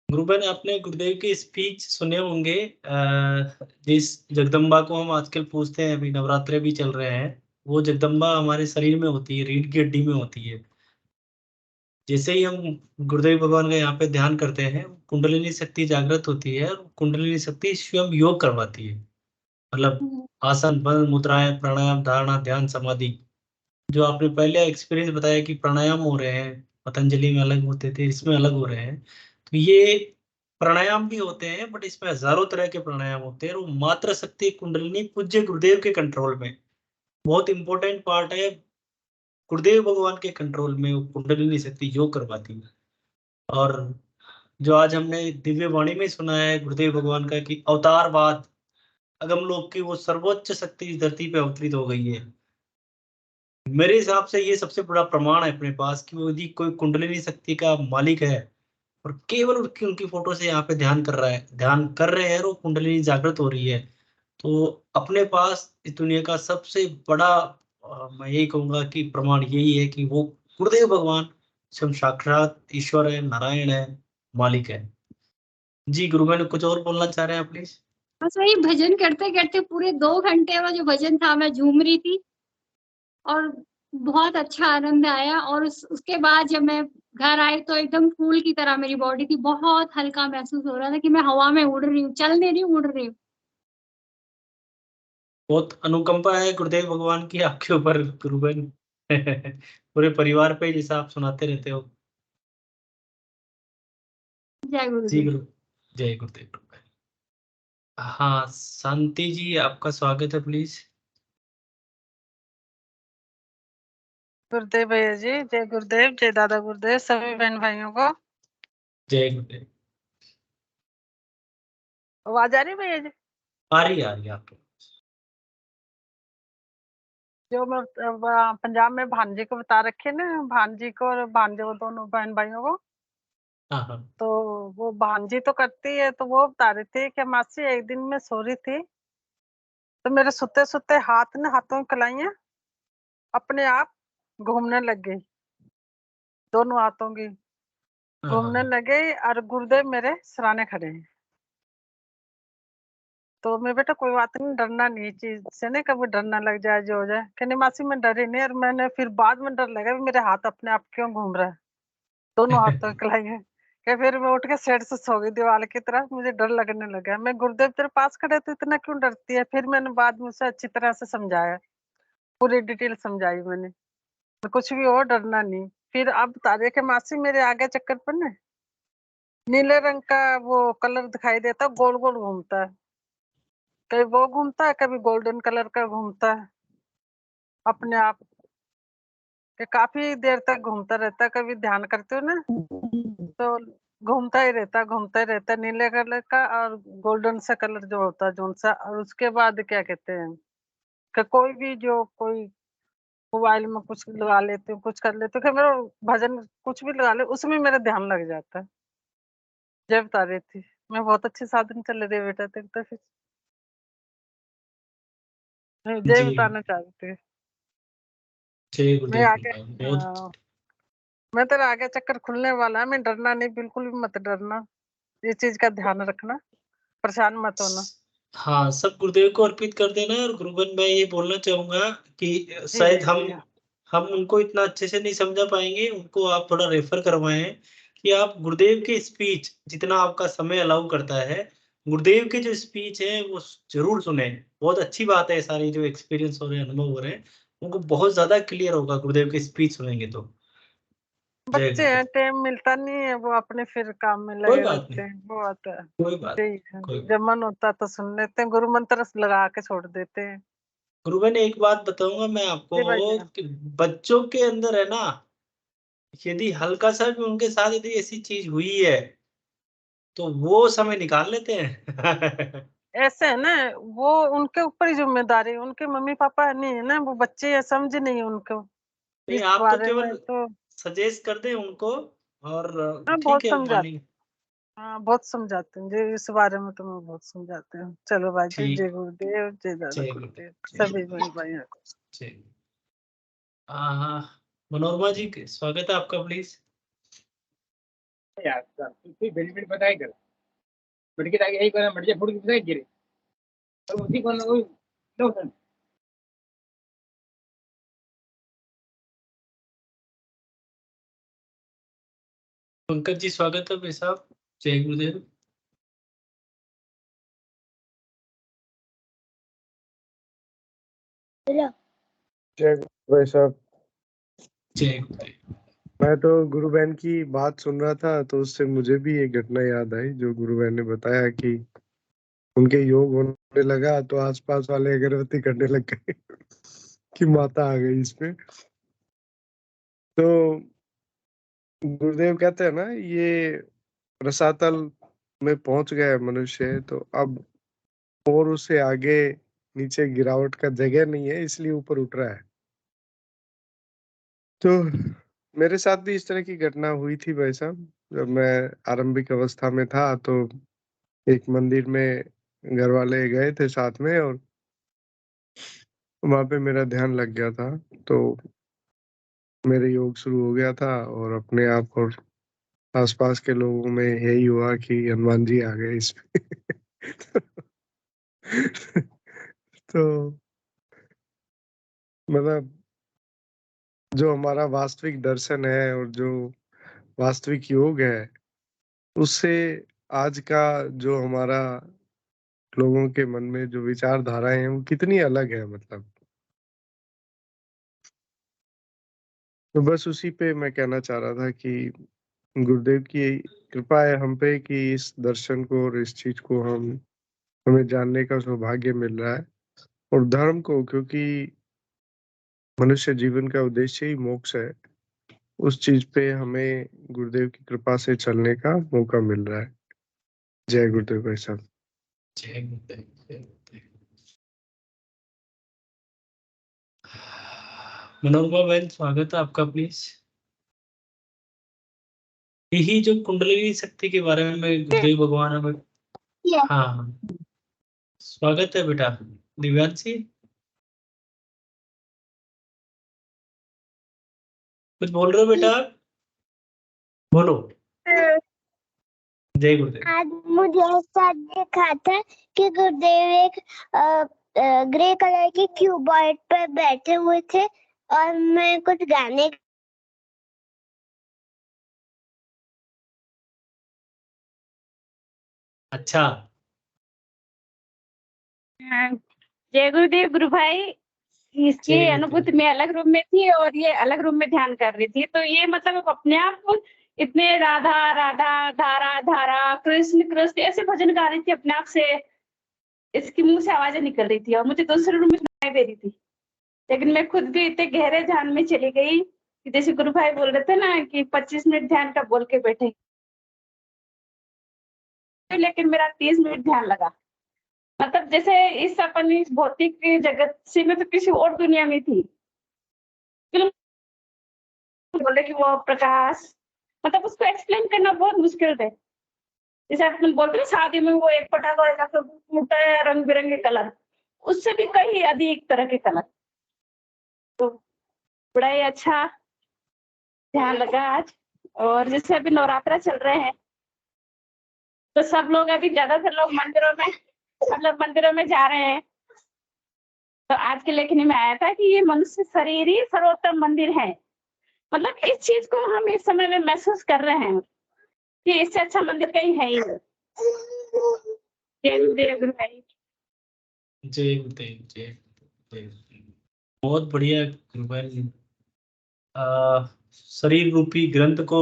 गुरु बहन, आपने गुरुदेव की स्पीच सुने होंगे, जिस जगदम्बा को हम आजकल पूछते हैं, अभी नवरात्रे भी चल रहे हैं, वो जगदम्बा हमारे शरीर में होती है, रीढ़ की हड्डी में होती है। जैसे ही हम गुरुदेव भगवान का यहाँ पे ध्यान करते हैं, कुंडलिनी शक्ति जागृत होती है, और कुंडलिनी शक्ति स्वयं योग करवाती है। मतलब आसन, बल, मुद्राएं, प्राणायाम, धारणा, ध्यान, समाधि। जो आपने पहले एक्सपीरियंस बताया कि प्राणायाम हो रहे हैं, पतंजलि में अलग होते थे, इसमें अलग हो रहे हैं, तो ये प्राणायाम भी होते हैं, बट इसमें हजारों तरह के प्राणायाम होते हैं, और वो मात्र शक्ति कुंडलिनी पूज्य गुरुदेव के कंट्रोल में, बहुत इंपॉर्टेंट पार्ट है, गुरुदेव भगवान के कंट्रोल में वो कुंडलिनी शक्ति योग करवाती है। और जो आज हमने दिव्य वाणी में सुना है गुरुदेव भगवान का कि अवतारवाद, अगम लोक की वो सर्वोच्च शक्ति इस धरती पे अवतरित हो गई है, मेरे हिसाब से ये सबसे बड़ा प्रमाण है अपने पास कि वो यदि कोई कुंडलिनी शक्ति का मालिक है, और केवल उनकी उनकी फोटो से यहाँ पे ध्यान कर रहा है, ध्यान कर रहे हैं, और वो कुंडलिनी जागृत हो रही है, तो अपने पास इस दुनिया का सबसे बड़ा मैं यही कहूंगा कि प्रमाण यही है कि वो गुरुदेव भगवान स्वयं साक्षात ईश्वर है, नारायण है, मालिक है। जी गुरु, मैंने कुछ और बोलना चाह रहे हैं प्लीज। बस वही भजन करते करते पूरे 2 घंटे में जो भजन था मैं झूम रही थी, और बहुत अच्छा आनंद आया। और उसके बाद जब मैं घर आई तो एकदम फूल की तरह मेरी बॉडी थी, बहुत हल्का महसूस हो रहा था कि मैं हवा में उड़ रही हूँ, चल नहीं रही हूँ, उड़ रही हूँ। बहुत अनुकंपा है गुरुदेव भगवान की आपके ऊपर गुरुबन। पूरे परिवार पे जैसा आप सुनाते रहते हो। जय जी गुरुदेव। गुरु, जय गुरुदेव। हाँ शांति जी, आपका स्वागत है प्लीज। गुरुदेव भैया जी, जय गुरुदेव, जय दादा गुरुदेव, सभी बहन भाइयों को जय गुरुदेव। आवाज आ रही है भैया जी? आ रही आपको। जो मैं पंजाब में भांजी को बता रखे ना, भांजी को और भांजे को, दोनों बहन भाइयों को, हाँ हाँ। तो वो भांजी तो करती है, तो वो बता रही थी कि मासी एक दिन मैं सो रही थी, तो मेरे सुते सुते हाथों की कलाइयां अपने आप घूमने लग गई, दोनों हाथों की हाँ घूमने हाँ। लगे, और गुरुदेव मेरे सराहने खड़े हैं। तो मैं बेटा कोई बात नहीं, डरना नहीं, चीज से नहीं, कभी डरना लग जाए जो हो जाए। कहने मासी मैं डरी नहीं, और मैंने फिर बाद में डर लगा भी मेरे हाथ अपने आप क्यों घूम रहा है, दोनों हाथों की कलाई है। क्या फिर मैं उठ के सेट से सो गई दीवार की तरफ, मुझे डर लगने लगा। मैं गुरुदेव तेरे पास खड़े तो इतना क्यों डरती है? फिर मैंने बाद में उसे अच्छी तरह से समझाया, पूरी डिटेल समझाई मैंने, तो कुछ भी हो डरना नहीं। फिर अब बता रहे कि मासी मेरे आगे चक्कर पर ना नीले रंग का वो कलर दिखाई देता, गोल गोल घूमता है, कभी वो घूमता है, कभी गोल्डन कलर का घूमता है अपने आप, कि काफी देर तक घूमता रहता है। कभी ध्यान करते हो ना तो घूमता ही रहता, नीले कलर का और गोल्डन सा कलर जो होता है जोन सा। और उसके बाद क्या कहते हैं कि कोई भी जो कोई मोबाइल में कुछ लगा लेते हो, कुछ कर लेते हो, कि मेरा भजन कुछ भी लगा ले उसमें मेरा ध्यान लग जाता है। जय बता रही थी मैं, बहुत अच्छी साधन चल रही है बेटा तेरे तो। फिर जय जी बताना चाह रही थी जय मैं गुरुदेव। आगे। बहुत। मैं तेरा आगे चक्कर खुलने वाला है, मैं डरना नहीं, बिल्कुल भी मत डरना, ये चीज का ध्यान रखना, परेशान मत होना। हाँ, सब गुरुदेव को अर्पित कर देना है। और गुरुबन, मैं ये बोलना चाहूंगा कि जी शायद जी जी। हम उनको इतना अच्छे से नहीं समझा पाएंगे, उनको आप थोड़ा रेफर करवाएं कि आप गुरुदेव के स्पीच, जितना आपका समय अलाउ करता है, गुरुदेव के जो स्पीच है वो जरूर सुने। बहुत अच्छी बात है, सारी जो एक्सपीरियंस हो रहे हैं, अनुभव हो रहे हैं, उनको बहुत ज्यादा क्लियर होगा गुरुदेव के स्पीच सुनेंगे तो। जय बच्चे हैं, गुरुदेव। टाइम मिलता नहीं है, वो अपने फिर काम में कोई लगे बात रहते नहीं, हैं, वो आता है। कोई बात, यही है, कोई। जब मन होता है तो सुन लेते हैं, गुरु मंत्र लगा के छोड़ देते हैं। गुरुबन, एक बात बताऊंगा मैं जी भाई आपको जी। कि बच्चों के अंदर है ना, यदि हल्का सा भी उनके साथ यदि ऐसी चीज हुई है, तो वो समय निकाल लेते हैं। ऐसे है ना, वो उनके ऊपर ही जिम्मेदारी, उनके मम्मी पापा नहीं है ना, वो बच्चे ये समझ नहीं है उनको नहीं, इस आप तो बारे में। केवल तो सजेस्ट कर दें उनको और मैं ठीक बहुत है, समझाती, मानेंगे। हाँ बहुत समझाते हैं जी इस बारे में, तो मैं बहुत समझाते हूँ। चलो भाई जी, ठीक। जय गुरुदेव, जय दादा जय गुरुदेव, जय सभी भाई भाइयों को। जय। हाँ, मनोरमा जी स्वागत है आपका, प्लीज। यार सर तू बेनिफिट बताई कर बड़के ताकि यही करना मर्जी फुट की बताई गिरे और उसी को ना नो सर पंकज जी स्वागत है भाई साहब, जय गुरुदेव। जय भाई साहब। जय गुरुदेव। मैं तो गुरु बहन की बात सुन रहा था तो उससे मुझे भी एक घटना याद आई जो गुरु बहन ने बताया कि उनके योग होने लगा तो आसपास वाले अगरबत्ती करने लग गए कि माता आ गई इसमें। तो गुरुदेव कहते हैं ना, ये रसातल में पहुंच गया मनुष्य तो अब और उसे आगे नीचे गिरावट का जगह नहीं है, इसलिए ऊपर उठ रहा है। तो मेरे साथ भी इस तरह की घटना हुई थी भाई साहब। जब मैं आरंभिक अवस्था में था तो एक मंदिर में घर वाले गए थे साथ में और वहां पे मेरा ध्यान लग गया था। तो मेरे योग शुरू हो गया था और अपने आप और आसपास के लोगों में यही हुआ कि हनुमान जी आ गए इसमें। तो मतलब जो हमारा वास्तविक दर्शन है और जो वास्तविक योग है उससे आज का जो हमारा लोगों के मन में जो विचारधाराएं हैं वो कितनी अलग है मतलब। तो बस उसी पे मैं कहना चाह रहा था कि गुरुदेव की कृपा है हम पे कि इस दर्शन को और इस चीज को हमें जानने का सौभाग्य मिल रहा है और धर्म को, क्योंकि मनुष्य जीवन का उद्देश्य ही मोक्ष है, उस चीज पे हमें गुरुदेव की कृपा से चलने का मौका मिल रहा है। जय गुरुदेव भाई साहब। जय गुरुदेव, जय गुरुदेव। मनोरमा बहन स्वागत है आपका, प्लीज। यही जो कुंडलिनी शक्ति के बारे में गुरुदेव भगवान हमें, हाँ स्वागत है बेटा। दिव्यांशी कुछ बोल रहे हो बेटा, बोलो। जय गुरुदेव। आज मुझे ऐसा देखा था कि गुरुदेव एक ग्रे कलर की क्यूबॉइड पर बैठे हुए थे और मैं कुछ गाने अच्छा, जय गुरुदेव गुरु भाई। इसकी जय अनुभूति गुरुदेव। में अलग रूम में थी और ये अलग रूम में ध्यान कर रही थी, तो ये मतलब अपने आप को इतने राधा राधा, धारा धारा, कृष्ण कृष्ण ऐसे भजन गा रही थी अपने आप से। इसकी मुंह से आवाजें निकल रही थी और मुझे दूसरे रूम में सुनाई दे रही थी, लेकिन मैं खुद भी इतने गहरे ध्यान में चली गई कि जैसे गुरु भाई बोल रहे थे ना कि 25 मिनट ध्यान का बोल के बैठे, लेकिन मेरा 30 मिनट ध्यान लगा। मतलब जैसे इस अपन इस भौतिक जगत से मैं तो किसी और दुनिया में थी। बोले कि वो प्रकाश, मतलब उसको एक्सप्लेन करना बहुत मुश्किल है। जैसे अपन बोलते हैं शादी में वो एक पटाखा फूटता है रंग बिरंगे कलर, उससे भी कहीं अधिक तरह के कलर। तो बड़ा ही अच्छा ध्यान लगा आज। और जैसे अभी नवरात्रा चल रहे हैं तो सब लोग अभी ज्यादातर लोग मंदिरों में मतलब मंदिरों में जा रहे हैं। तो आज के लेखनी में आया था कि ये मनुष्य शरीर ही सर्वोत्तम मंदिर है। मतलब इस चीज को हम इस समय में महसूस कर रहे हैं कि इससे अच्छा मंदिर कहीं है ही नहीं। जय गुरुदेव गुरु भाई। जय गुरुदेव, जय गुरुदेव। बहुत बढ़िया गुरु भाई। शरीर रूपी ग्रंथ को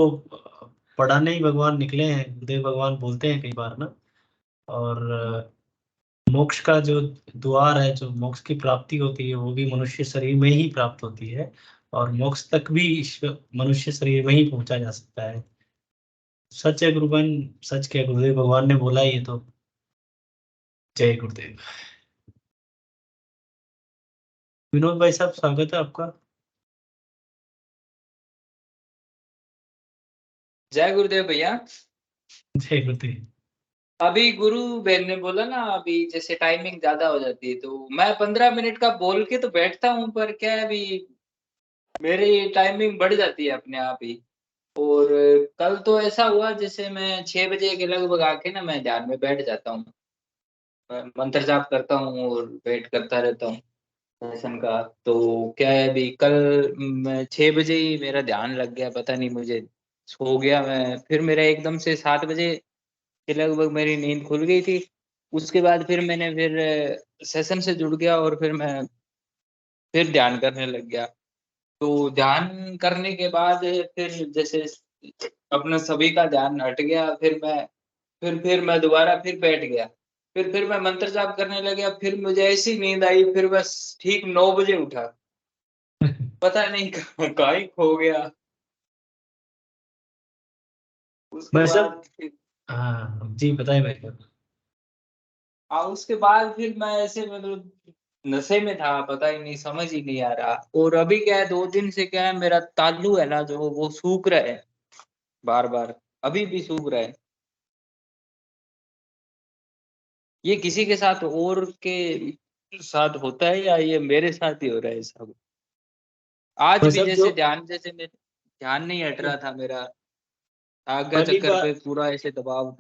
पढ़ाने ही भगवान निकले हैं, गुरुदेव भगवान बोलते हैं कई बार ना। और मोक्ष का जो द्वार है, जो मोक्ष की प्राप्ति होती है वो भी मनुष्य शरीर में ही प्राप्त होती है और मोक्ष तक भी मनुष्य शरीर में ही पहुंचा जा सकता है। सच है गुरुबन, सच क्या गुरुदेव भगवान ने बोला ये तो। जय गुरुदेव। विनोद भाई साहब, स्वागत है आपका। जय गुरुदेव भैया। जय गुरुदेव। अभी गुरु बहन ने बोला ना, अभी जैसे टाइमिंग ज्यादा हो जाती है तो मैं 15 मिनट का बोल के तो बैठता हूँ, पर क्या है अभी मेरी टाइमिंग बढ़ जाती है अपने आप ही। और कल तो ऐसा हुआ, जैसे मैं 6 बजे के लगभग आके ना मैं ध्यान में बैठ जाता हूँ, मैं मंत्र जाप करता हूँ और वेट करता रहता हूँ दर्शन का। तो क्या है अभी कल मैं 6 बजे ही मेरा ध्यान लग गया, पता नहीं मुझे सो गया मैं, फिर मेरा एकदम से 7 बजे के लगभग मेरी नींद खुल गई थी। उसके बाद फिर मैंने फिर सेशन से जुड़ गया और फिर मैं फिर ध्यान करने लग गया। तो ध्यान करने के बाद फिर जैसे अपना सभी का ध्यान हट गया, फिर मैं दोबारा फिर बैठ गया, फिर मैं मंत्र जाप करने लग गया, फिर मुझे ऐसी नींद आई, फिर बस ठीक 9 बजे उठा, पता नहीं कहाँ ही खो गया। उसके भाई साहब, बाद फिर हाँ जी बताइए भाई साहब। उसके बाद फिर मैं ऐसे मतलब नशे में था, पता ही नहीं, समझ ही नहीं आ रहा। और अभी क्या है 2 दिन से क्या है, मेरा ताल्लू है ना जो वो सूख रहा है बार बार, अभी भी सूख रहा है। ये किसी के साथ और के साथ होता है या ये मेरे साथ ही हो रहा है सब? आज भाई भी साहब जो जैसे ध्यान, जैसे मेरे ध्यान नहीं हट रहा था मेरा, आज्ञा पहली चक्कर पे बात, पूरा ऐसे दबाव।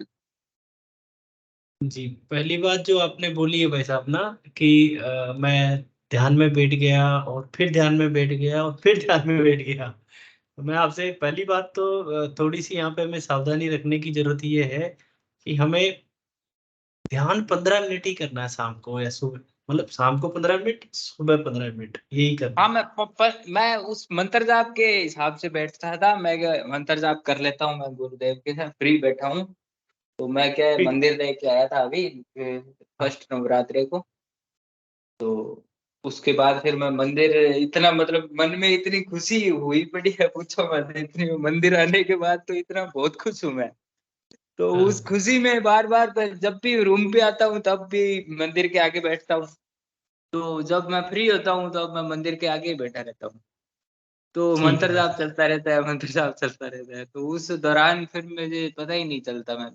जी पहली बात जो आपने बोली है भाई साहब ना, कि मैं ध्यान में बैठ गया और फिर ध्यान में बैठ गया और फिर ध्यान में बैठ गया। तो मैं आपसे पहली बात तो थोड़ी सी यहाँ पे हमें सावधानी रखने की जरूरत ये है कि हमें ध्यान 15 मिनट ही करना है, शाम को या सुबह, मतलब शाम को 15 मिनट, सुबह 15 मिनट, यही करना हाँ, है। मैं उस मंत्र जाप के हिसाब से बैठता था, मैं क्या मंत्र जाप कर लेता हूँ, मैं गुरुदेव के साथ फ्री बैठा हूँ। तो मैं क्या है ठीक। मंदिर लेके आया था अभी हाँ। फर्स्ट नवरात्रि को। तो उसके बाद फिर मैं मंदिर, इतना मतलब मन में इतनी खुशी हुई पड़ी है, पूछो मत, इतनी मंदिर आने के बाद तो इतना बहुत खुश हूँ मैं। तो उस हाँ। खुशी में बार बार जब भी रूम पे आता हूँ तब भी मंदिर के आगे बैठता हूँ। तो जब मैं फ्री होता हूँ तब मैं मंदिर के आगे ही बैठा रहता हूँ। तो ठीक है मंत्र भाई जाप साहब। चलता रहता है, मंत्र जाप चलता रहता है, तो उस दौरान फिर मुझे पता ही नहीं चलता, मैं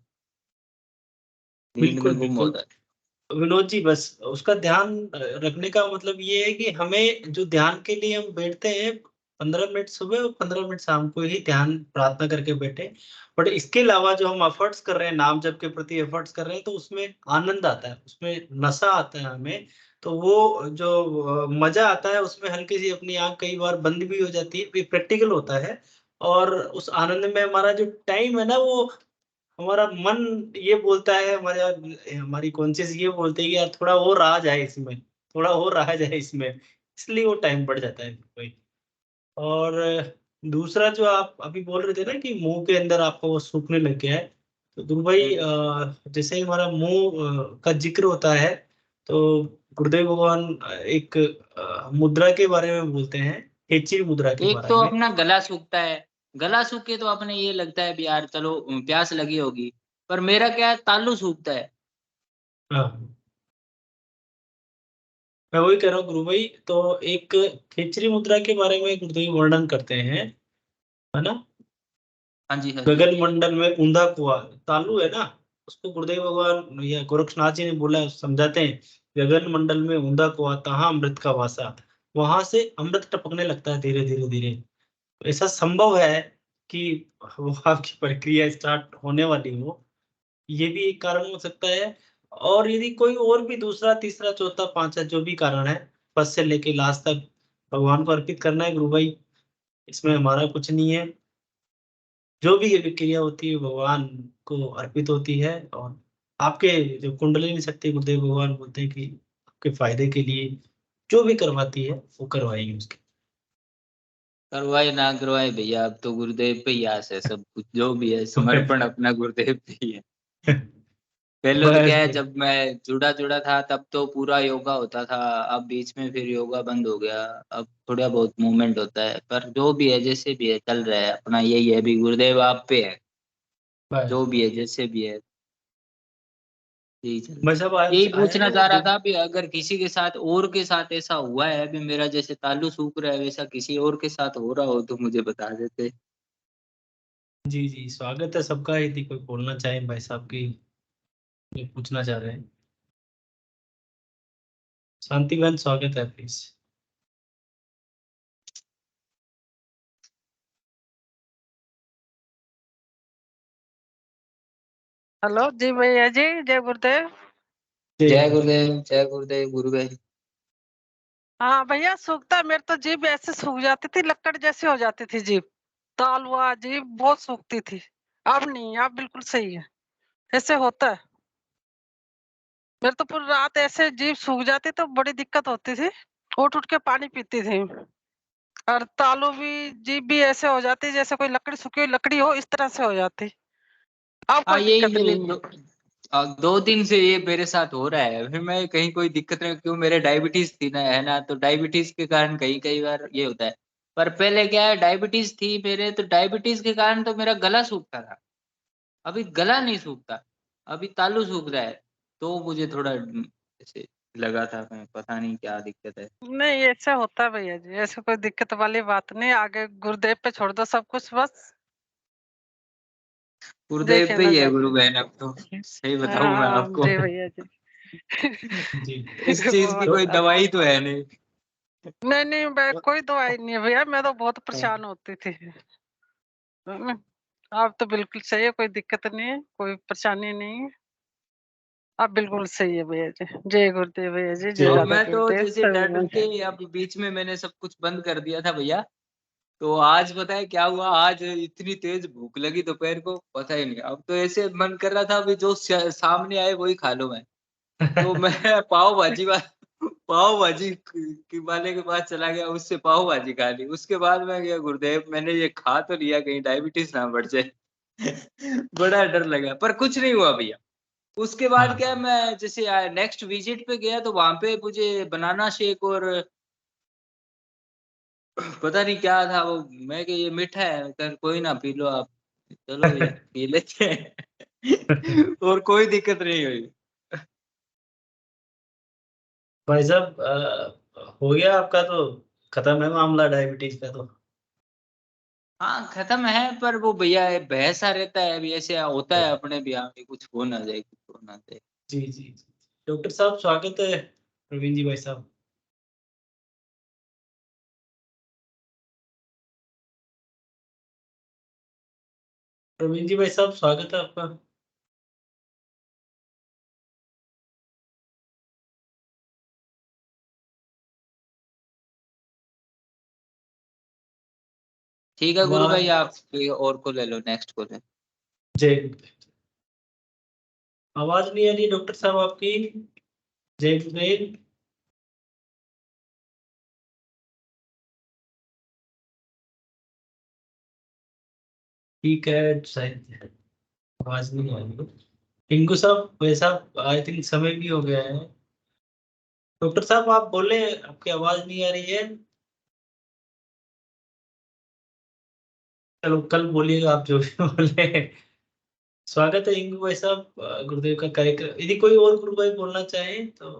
नींद बिल्कुल में गुम बिल्कुल। होता है। विनोद जी, बस उसका ध्यान रखने का मतलब ये है कि हमें जो ध्यान के लिए हम बैठते हैं, 15 मिनट सुबह और 15 मिनट शाम को ही ध्यान प्रार्थना करके बैठे। बट इसके अलावा जो हम एफर्ट्स कर रहे हैं, नाम जप के प्रति एफर्ट्स कर रहे हैं, तो उसमें आनंद आता है, उसमें नशा आता है हमें। तो वो जो मजा आता है उसमें, हल्की सी अपनी आंख कई बार बंद भी हो जाती है, ये प्रैक्टिकल होता है। और उस आनंद में हमारा जो टाइम है ना, वो हमारा मन ये बोलता है, हमारा हमारी कॉन्शियस ये बोलती है कि यार थोड़ा और रहा जाए इसमें, थोड़ा और रहा जाए इसमें, इसलिए वो टाइम बढ़ जाता है कोई। और दूसरा जो आप अभी बोल रहे थे ना कि मुंह के अंदर आपको वो सूखने लग गया है, तो ध्रुव भाई हम्म। जैसे ही हमारा मुंह का जिक्र होता है, तो गुरुदेव भगवान एक मुद्रा के बारे में बोलते हैं, खेची मुद्रा के एक बारे तो में। अपना गला सूखता है, गला सूख के तो अपने ये लगता है भी यार चलो प्यास लगी होगी, पर मेरा क्या है ताल्लू सूखता है। हाँ, मैं वही कह रहा हूँ गुरु भाई, तो एक खेचरी मुद्रा के बारे में गुरुदेव वर्णन करते हैं, है ना। हाँ जी, हाँ जी। गगन मंडल में ऊंधा कुआं, तालु है ना, उसको गुरुदेव भगवान या गोरक्षनाथ जी ने बोला, समझाते हैं, गगन मंडल में ऊंधा कुआं तहाँ अमृत का वासा, वहां से अमृत टपकने लगता है धीरे धीरे धीरे। ऐसा संभव है कि वो आपकी प्रक्रिया स्टार्ट होने वाली हो, ये भी एक कारण हो सकता है। और यदि कोई और भी दूसरा तीसरा चौथा पांचवा जो भी कारण है, फर्स्ट से लेके लास्ट तक भगवान को अर्पित करना है गुरु भाई, इसमें हमारा कुछ नहीं है। जो भी ये विक्रिया होती है भगवान को अर्पित होती है। और आपके जो कुंडलिनी शक्ति गुरुदेव भगवान बोलते हैं कि आपके फायदे के लिए जो भी करवाती है वो करवाएंगे उसके। करवाए ना करवाए भैया, अब तो गुरुदेव पे ही आस है, सब कुछ जो भी है समर्पण अपना गुरुदेव पे ही है। पहले तो बस क्या है भाई। जब मैं जुड़ा जुड़ा था तब तो पूरा योगा होता था, अब बीच में फिर योगा बंद हो गया। अब थोड़ा बहुत मूवमेंट होता है, पर जो भी है जैसे भी है चल रहा है अपना, यही है अभी गुरुदेव आप पे है। बस जो भी है जैसे भी है। यही चल बस अब यही आया पूछना है चाह रहा था भी अगर किसी के साथ और के साथ ऐसा हुआ है अभी मेरा जैसे ताल्लु सूख रहा है वैसा किसी और के साथ हो रहा हो तो मुझे बता देते। जी जी, स्वागत है सबका। यदि कोई बोलना चाहे भाई साहब की, ये पूछना चाह रहे हैं, शांति बहन स्वागत है प्लीज। हेलो जी भैया जी, जय गुरुदेव। जय गुरुदेव जय गुरुदेव गुरुदेव। हाँ भैया, सूखता मेरे तो जीभ ऐसे सूख जाती थी, लकड़ जैसी हो जाती थी जीभ, ताल हुआ जीभ बहुत सूखती थी। अब नहीं, अब बिल्कुल सही है। ऐसे होता है मेरे तो पूरी रात ऐसे जीभ सूख जाती तो बड़ी दिक्कत होती थी, उठ उठ के पानी पीती थी। और तालू भी जीभ भी ऐसे हो जाती जैसे कोई लकड़ी सूखी हुई लकड़ी हो, इस तरह से हो जाती। अब हाँ कोई यही दिक्कत मेरे नहीं है। 2 दिन से ये मेरे साथ हो रहा है। फिर मैं कहीं कोई दिक्कत नहीं, क्यों मेरे डायबिटीज थी ना है ना, तो डायबिटीज के कारण कई कई बार ये होता है। पर पहले क्या है डायबिटीज थी मेरे, तो डायबिटीज के कारण तो मेरा गला सूखता था। अभी गला नहीं सूखता, अभी तालू सूख रहा है। तो मुझे थोड़ा ऐसे लगा था, मैं पता नहीं क्या दिक्कत है। नहीं, ऐसा होता है भैया जी, ऐसे कोई दिक्कत वाली बात नहीं। आगे गुरुदेव पे छोड़ दो सब कुछ, बस गुरुदेव देखे पे ना ही है गुरु जाके। बहन, अब तो सही बताऊं मैं हाँ आपको। जी भैया जी। जी इस चीज की कोई दवाई तो है नहीं। नहीं नहीं, मैं कोई दवाई नहीं है भैया, मैं तो बहुत परेशान होती थी। आप तो बिल्कुल सही है, कोई दिक्कत नहीं है, कोई परेशानी नहीं है। आप बिल्कुल सही है भैया जी। जय गुरुदेव भैया जी, जय और दादा मैं तो गुरुदेव, जैसे सभी डर डर लोग। के अब बीच में मैंने सब कुछ बंद कर दिया था भैया। तो आज पता है क्या हुआ, आज इतनी तेज भूख लगी दोपहर को पता ही नहीं। अब तो ऐसे मन कर रहा था अभी जो सामने आए वही खा लो मैं। तो मैं पाव भाजी की वाले के पास चला गया, उससे पाव भाजी खा ली। उसके बाद मैं गया गुरुदेव, मैंने ये खा तो लिया, कहीं डायबिटीज ना बढ़ जाए। बड़ा डर लगा पर कुछ नहीं हुआ भैया। उसके बाद क्या मैं जैसे नेक्स्ट विजिट पे गया तो वहां पे मुझे बनाना शेक और पता नहीं क्या था वो। मैं कि ये मीठा है, कर कोई ना पी लो आप। चलो भैया पी लेते हैं। और कोई दिक्कत नहीं हुई। भाई साहब, हो गया आपका तो, खत्म है मामला डायबिटीज का तो। हाँ खत्म है, पर वो भैया बहसा रहता है अभी, ऐसे होता है अपने भी यहाँ पे, कुछ हो ना जाए कुछ हो ना जाए। जी जी जी। डॉक्टर साहब स्वागत है, प्रवीण जी भाई साहब। प्रवीण जी भाई साहब स्वागत है आपका। ठीक है गुरु भाई, आवाज, आप कोई और को ले लो, नेक्स्ट को ले। जय गुरुदेव। आवाज नहीं आ रही डॉक्टर साहब आपकी। जय गुरुदेव। ठीक है, शायद आवाज नहीं आ रही। टिंकू साहब भाई साहब, आई थिंक समय भी हो गया है। डॉक्टर साहब आप बोले, आपकी आवाज नहीं आ रही है। चलो कल बोलिएगा आप जो भी बोले। स्वागत है इंगू भाई साहब, गुरुदेव का कार्यक्रम। यदि कोई और गुरु भाई बोलना चाहे तो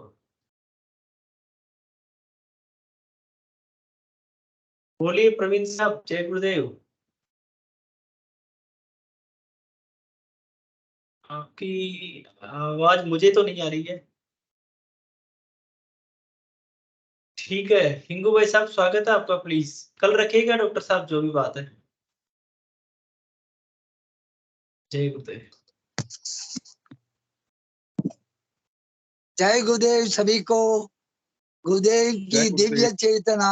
बोलिए। प्रवीण साहब जय गुरुदेव। आपकी आवाज मुझे तो नहीं आ रही है। ठीक है हिंगू भाई साहब, स्वागत है आपका। प्लीज कल रखिएगा डॉक्टर साहब जो भी बात है। जय गुरुदेव। जय गुरुदेव सभी को। गुरुदेव की दिव्य चेतना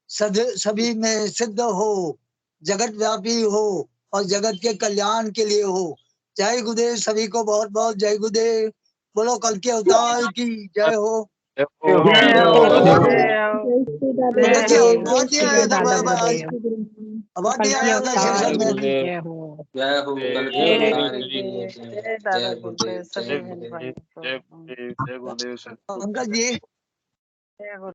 सभी में सिद्ध हो, जगत व्यापी हो और जगत के कल्याण के लिए हो। जय गुरुदेव सभी को, बहुत बहुत जय गुरुदेव। बोलो कल के अवतार की जय हो। पंडित जी आवाज नहीं आया था आज, आवाज नहीं आया था सेशन में। जय हो कल के जय अवतार की गुरुदेव, जय। जय दादा जय गुरुदेव, गुरुदेव सभी जय बहन गुरुदेव। भाइयों को। पंकज जी जय गुरु।